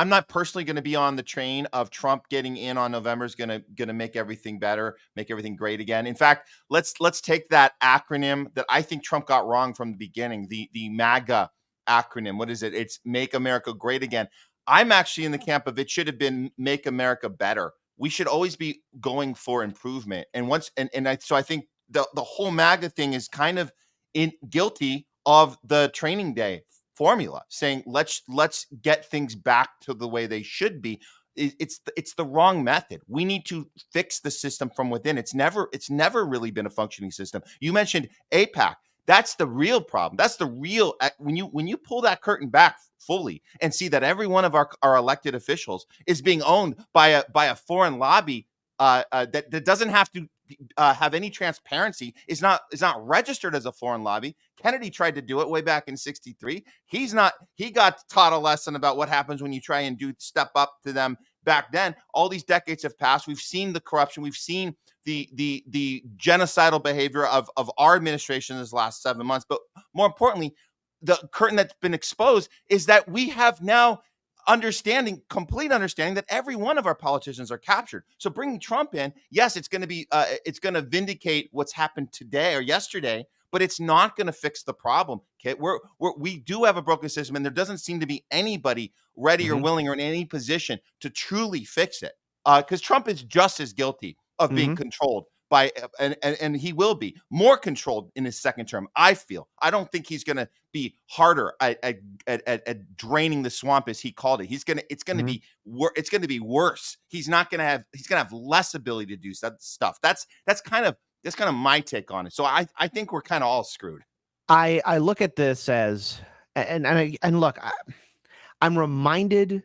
not personally going to be on the train of Trump getting in on November is going to make everything better, make everything great again. In fact, let's take that acronym that I think Trump got wrong from the beginning, the MAGA acronym. What is it? It's Make America Great Again. I'm actually in the camp of it should have been Make America Better. We should always be going for improvement. So I think the whole MAGA thing is kind of guilty of the training day formula, saying let's get things back to the way they should be. It's the wrong method. We need to fix the system from within. It's never really been a functioning system. You mentioned AIPAC. That's the real problem. That's the real, when you pull that curtain back fully and see that every one of our elected officials is being owned by a foreign lobby that doesn't have to have any transparency, is not registered as a foreign lobby. Kennedy tried to do it way back in '63. He got taught a lesson about what happens when you try and step up to them back then. All these decades have passed. We've seen the corruption. We've seen the genocidal behavior of our administration in this last 7 months. But more importantly, the curtain that's been exposed is that we have now complete understanding that every one of our politicians are captured. So bringing Trump in, yes, it's going to vindicate what's happened today or yesterday, but it's not going to fix the problem. Okay, we do have a broken system, and there doesn't seem to be anybody ready or willing or in any position to truly fix it. Because Trump is just as guilty of being controlled by, and he will be more controlled in his second term. I feel. I don't think he's going to be harder at draining the swamp, as he called it. It's going to be worse. He's going to have less ability to do stuff. That's kind of my take on it. So I think we're kind of all screwed. I look at this as, and look, I'm reminded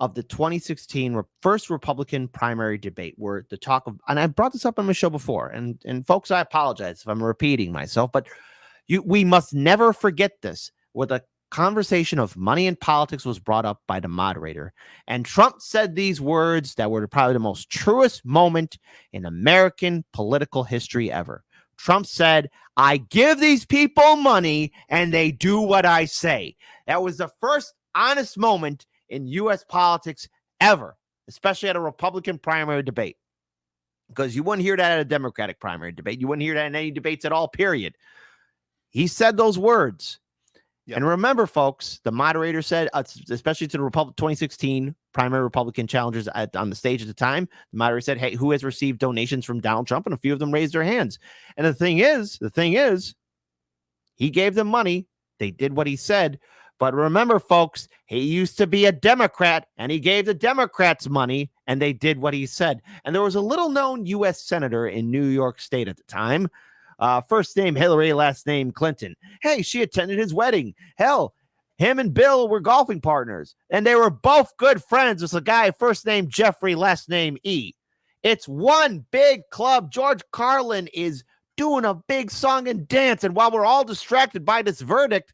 of the 2016 first Republican primary debate, where the talk of, and I brought this up on my show before, and folks, I apologize if I'm repeating myself, but we must never forget this, where the conversation of money in politics was brought up by the moderator, and Trump said these words that were probably the most truest moment in American political history ever. Trump said, "I give these people money and they do what I say." That was the first honest moment in U.S. politics ever, especially at a Republican primary debate, because you wouldn't hear that at a Democratic primary debate. You wouldn't hear that in any debates at all, period. He said those words. Yep. And remember, folks, the moderator said, especially to the 2016 primary Republican challengers on the stage at the time, the moderator said, "Hey, who has received donations from Donald Trump?" And a few of them raised their hands. And the thing is, he gave them money. They did what he said. But remember, folks, he used to be a Democrat, and he gave the Democrats money, and they did what he said. And there was a little-known U.S. senator in New York State at the time, first name Hillary, last name Clinton. Hey, she attended his wedding. Hell, him and Bill were golfing partners, and they were both good friends with a guy, first name Jeffrey, last name E. It's one big club. George Carlin is doing a big song and dance, and while we're all distracted by this verdict,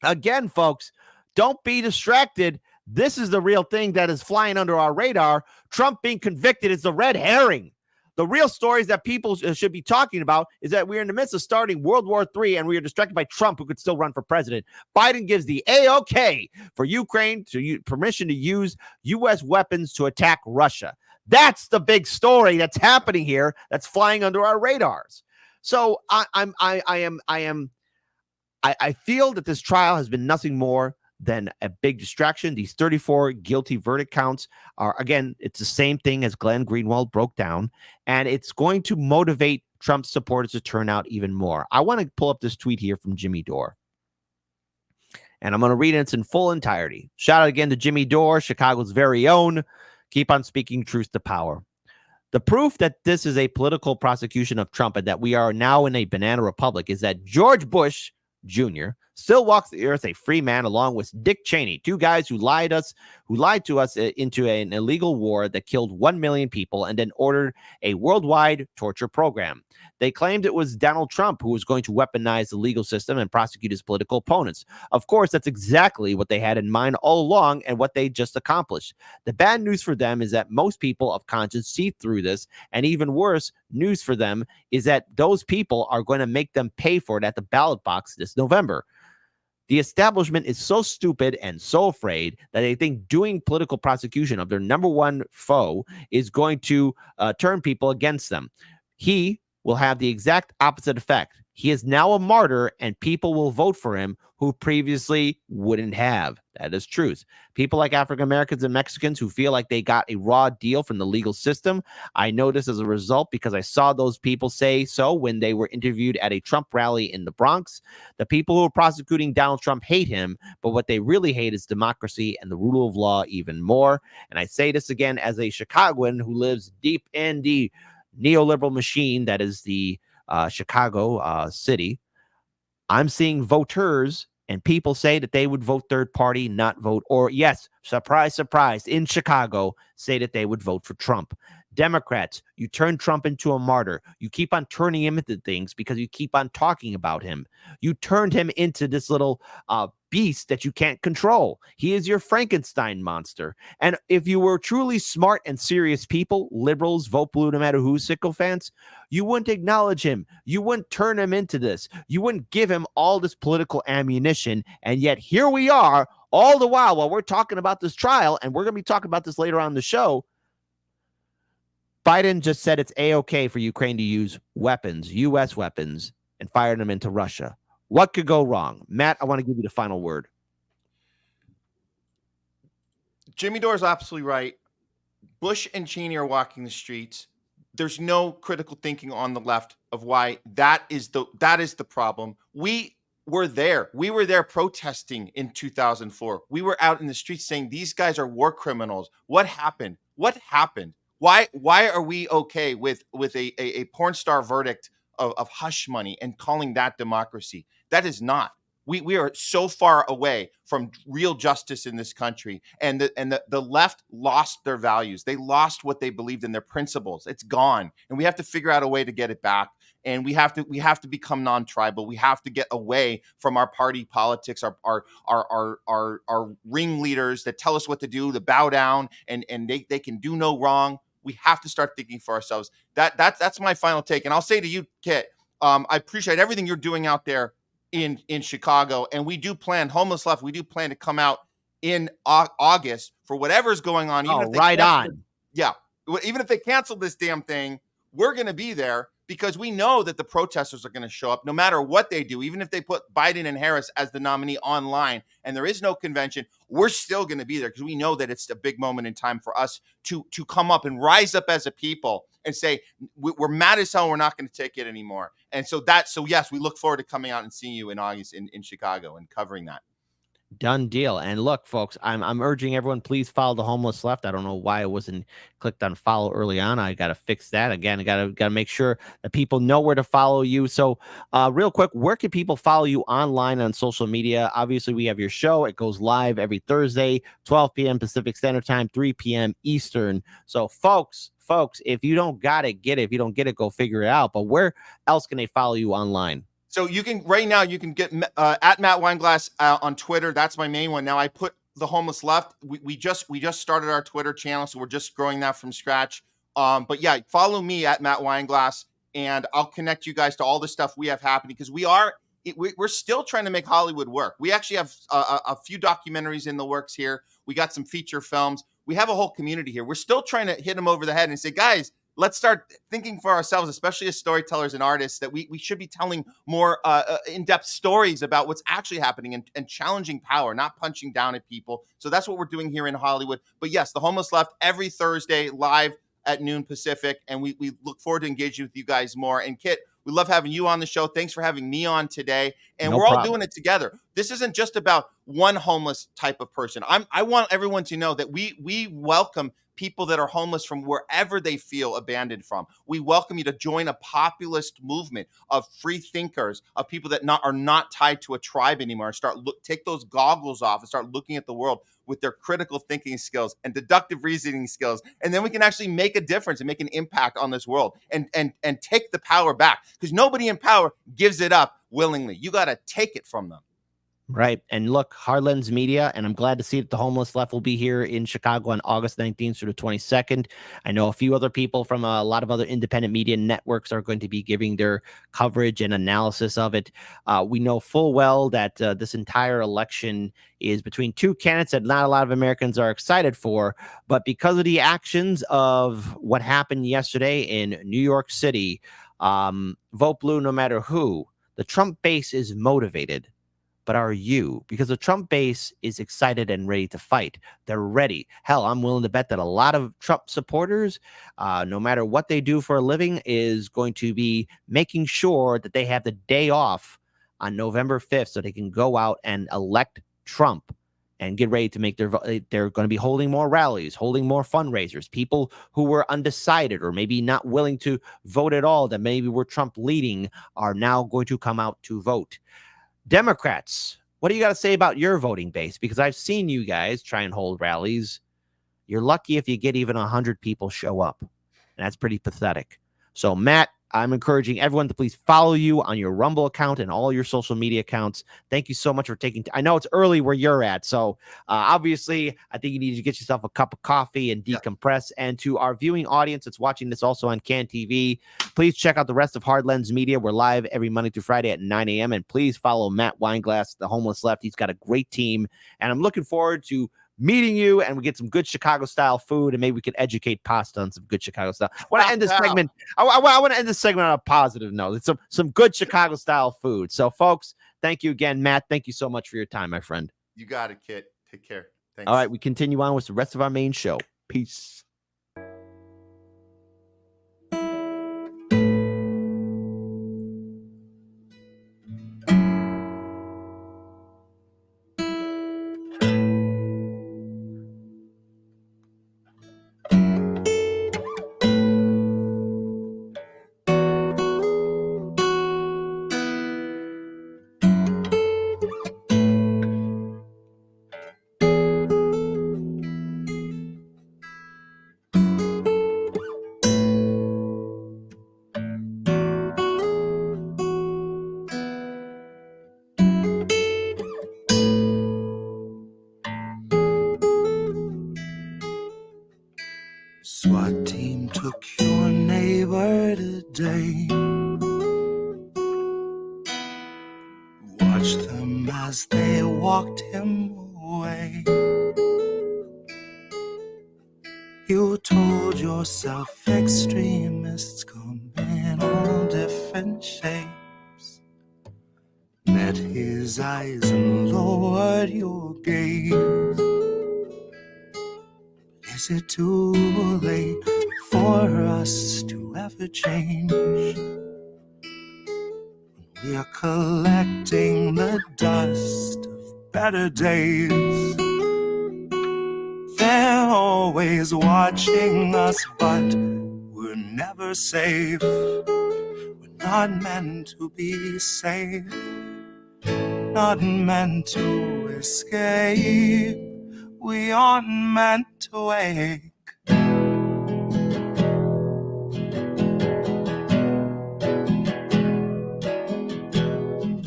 again, folks, don't be distracted. This is the real thing that is flying under our radar. Trump being convicted is the red herring. The real stories that people should be talking about is that we're in the midst of starting World War III, and we are distracted by Trump, who could still run for president. Biden gives the A-OK for Ukraine to permission to use U.S. weapons to attack Russia. That's the big story that's happening here. That's flying under our radars. So I feel that this trial has been nothing more than a big distraction. These 34 guilty verdict counts are, again, it's the same thing as Glenn Greenwald broke down, and it's going to motivate Trump's supporters to turn out even more. I want to pull up this tweet here from Jimmy Dore, and I'm going to read it in full entirety. Shout out again to Jimmy Dore, Chicago's very own. Keep on speaking truth to power. The proof that this is a political prosecution of Trump and that we are now in a banana republic is that George Bush Jr. still walks the earth a free man, along with Dick Cheney, two guys who lied to us into an illegal war that killed 1 million people and then ordered a worldwide torture program. They claimed it was Donald Trump who was going to weaponize the legal system and prosecute his political opponents. Of course, that's exactly what they had in mind all along and what they just accomplished. The bad news for them is that most people of conscience see through this, and even worse news for them is that those people are going to make them pay for it at the ballot box this November. The establishment is so stupid and so afraid that they think doing political prosecution of their number one foe is going to turn people against them. He will have the exact opposite effect. He is now a martyr, and people will vote for him who previously wouldn't have. That is truth. People like African Americans and Mexicans who feel like they got a raw deal from the legal system. I know this as a result because I saw those people say so when they were interviewed at a Trump rally in the Bronx. The people who are prosecuting Donald Trump hate him, but what they really hate is democracy and the rule of law even more. And I say this again as a Chicagoan who lives deep in the neoliberal machine that is the Chicago city. I'm seeing voters and people say that they would vote third party, not vote, or yes, surprise, surprise, in Chicago, say that they would vote for Trump. Democrats, you turn Trump into a martyr. You keep on turning him into things because you keep on talking about him. You turned him into this little beast that you can't control. He is your Frankenstein monster. And if you were truly smart and serious people, liberals, vote blue no matter who, sycophants, you wouldn't acknowledge him. You wouldn't turn him into this. You wouldn't give him all this political ammunition. And yet here we are, all the while we're talking about this trial, and we're going to be talking about this later on in the show. Biden just said it's A-OK for Ukraine to use weapons, U.S. weapons, and fired them into Russia. What could go wrong? Matt, I want to give you the final word. Jimmy Dore is absolutely right. Bush and Cheney are walking the streets. There's no critical thinking on the left of why that is the problem. We were there. We were there protesting in 2004. We were out in the streets saying these guys are war criminals. What happened? What happened? Why are we okay with a porn star verdict of hush money and calling that democracy? That is not. We are so far away from real justice in this country, and the left lost their values. They lost what they believed in, their principles. It's gone, and we have to figure out a way to get it back. And we have to become non-tribal. We have to get away from our party politics, our ringleaders that tell us what to do, to bow down, and they can do no wrong. We have to start thinking for ourselves. That's my final take. And I'll say to you, Kit, I appreciate everything you're doing out there in Chicago, and we do plan Homeless Left. We do plan to come out in August for whatever's going on. Even Even if they cancel this damn thing, we're going to be there because we know that the protesters are going to show up no matter what they do. Even if they put Biden and Harris as the nominee online and there is no convention, we're still going to be there because we know that it's a big moment in time for us to come up and rise up as a people and say, we're mad as hell. We're not going to take it anymore. And so yes, we look forward to coming out and seeing you in August in Chicago and covering that. Done deal. And look, folks, I'm urging everyone, please follow the Homeless Left. I don't know why it wasn't clicked on follow early on. I got to fix that. Again, I got to make sure that people know where to follow you. So real quick, where can people follow you online on social media? Obviously, we have your show. It goes live every Thursday, 12 p.m. Pacific Standard Time, 3 p.m. Eastern. So folks, if you don't got it, get it. If you don't get it, go figure it out. But where else can they follow you online? So you can get at Matt Weinglass on Twitter. That's my main one. Now I put the Homeless Left. We just started our Twitter channel, so we're just growing that from scratch. But yeah, follow me at Matt Weinglass, and I'll connect you guys to all the stuff we have happening because we're still trying to make Hollywood work. We actually have a few documentaries in the works here. We got some feature films. We have a whole community here. We're still trying to hit them over the head and say, guys, let's start thinking for ourselves, especially as storytellers and artists, that we should be telling more in-depth stories about what's actually happening and challenging power, not punching down at people. So that's what we're doing here in Hollywood. But yes, the Homeless Left every Thursday live at noon Pacific. And we look forward to engaging with you guys more. And Kit, we love having you on the show. Thanks for having me on today. And we're all doing it together. This isn't just about one homeless type of person. I want everyone to know that we welcome people that are homeless from wherever they feel abandoned from. We welcome you to join a populist movement of free thinkers, of people that are not tied to a tribe anymore. Take those goggles off and start looking at the world with their critical thinking skills and deductive reasoning skills. And then we can actually make a difference and make an impact on this world and take the power back, because nobody in power gives it up willingly. You got to take it from them. Right. And look, Hardlens Media, and I'm glad to see that the Homeless Left will be here in Chicago on August 19th through the 22nd. I know a few other people from a lot of other independent media networks are going to be giving their coverage and analysis of it. We know full well that this entire election is between two candidates that not a lot of Americans are excited for, but because of the actions of what happened yesterday in New York City, vote blue no matter who. The Trump base is motivated. But are you? Because the Trump base is excited and ready to fight. They're ready. Hell, I'm willing to bet that a lot of Trump supporters, no matter what they do for a living, is going to be making sure that they have the day off on November 5th so they can go out and elect Trump and get ready to make they're going to be holding more rallies, holding more fundraisers. People who were undecided or maybe not willing to vote at all, that maybe were Trump leading, are now going to come out to vote. Democrats, what do you got to say about your voting base? Because I've seen you guys try and hold rallies. You're lucky if you get even 100 people show up. And that's pretty pathetic. So, Matt, I'm encouraging everyone to please follow you on your Rumble account and all your social media accounts. Thank you so much for taking I know it's early where you're at. So, obviously, I think you need to get yourself a cup of coffee and decompress. Yeah. And to our viewing audience that's watching this also on Can TV, please check out the rest of Hardlens Media. We're live every Monday through Friday at 9 a.m. And please follow Matt Weinglass, the Homeless Left. He's got a great team. And I'm looking forward to meeting you, and we get some good Chicago style food, and maybe we can educate Pasta on some good Chicago style. I want to end this segment. I want to end this segment on a positive note. It's some good Chicago style food. So, folks, thank you again, Matt. Thank you so much for your time, my friend. You got it, Kit. Take care. Thanks. All right, we continue on with the rest of our main show. Peace. SWAT team took your neighbor today. Watched them as they walked him away. You told yourself extremists come in all different shapes. Met his eyes and lowered your gaze. Is it too late for us to ever change? We are collecting the dust of better days. They're always watching us, but we're never safe. We're not meant to be safe, not meant to escape. We aren't meant to wake.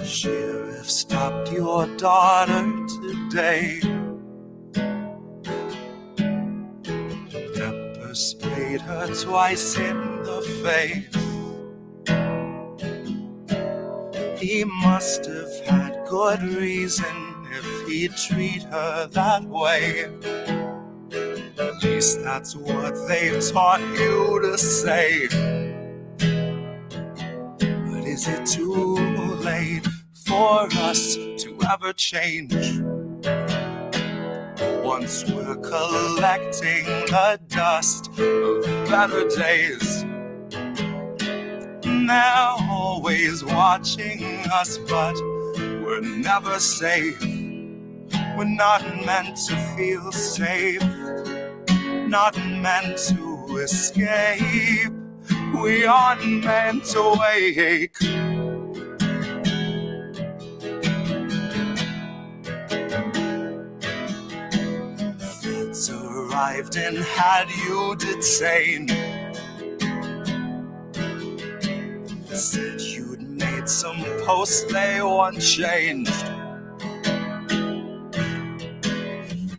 Sheriff stopped your daughter today. Pepper sprayed her twice in the face. He must have had good reason if he'd treat her that way. At least that's what they've taught you to say. But is it too late for us to ever change? Once we're collecting the dust of better days. They're always watching us, but we're never safe. We're not meant to feel safe, not meant to escape. We aren't meant to wake. Feds arrived and had you detained. Said you'd made some posts they unchanged.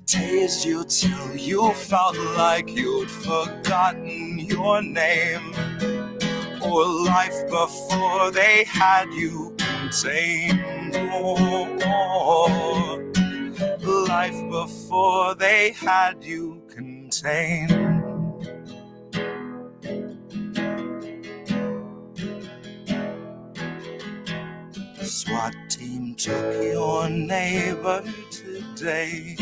Tased you till you felt like you'd forgotten your name, or life before they had you contained. Oh, life before they had you contained. SWAT team took your neighbor today.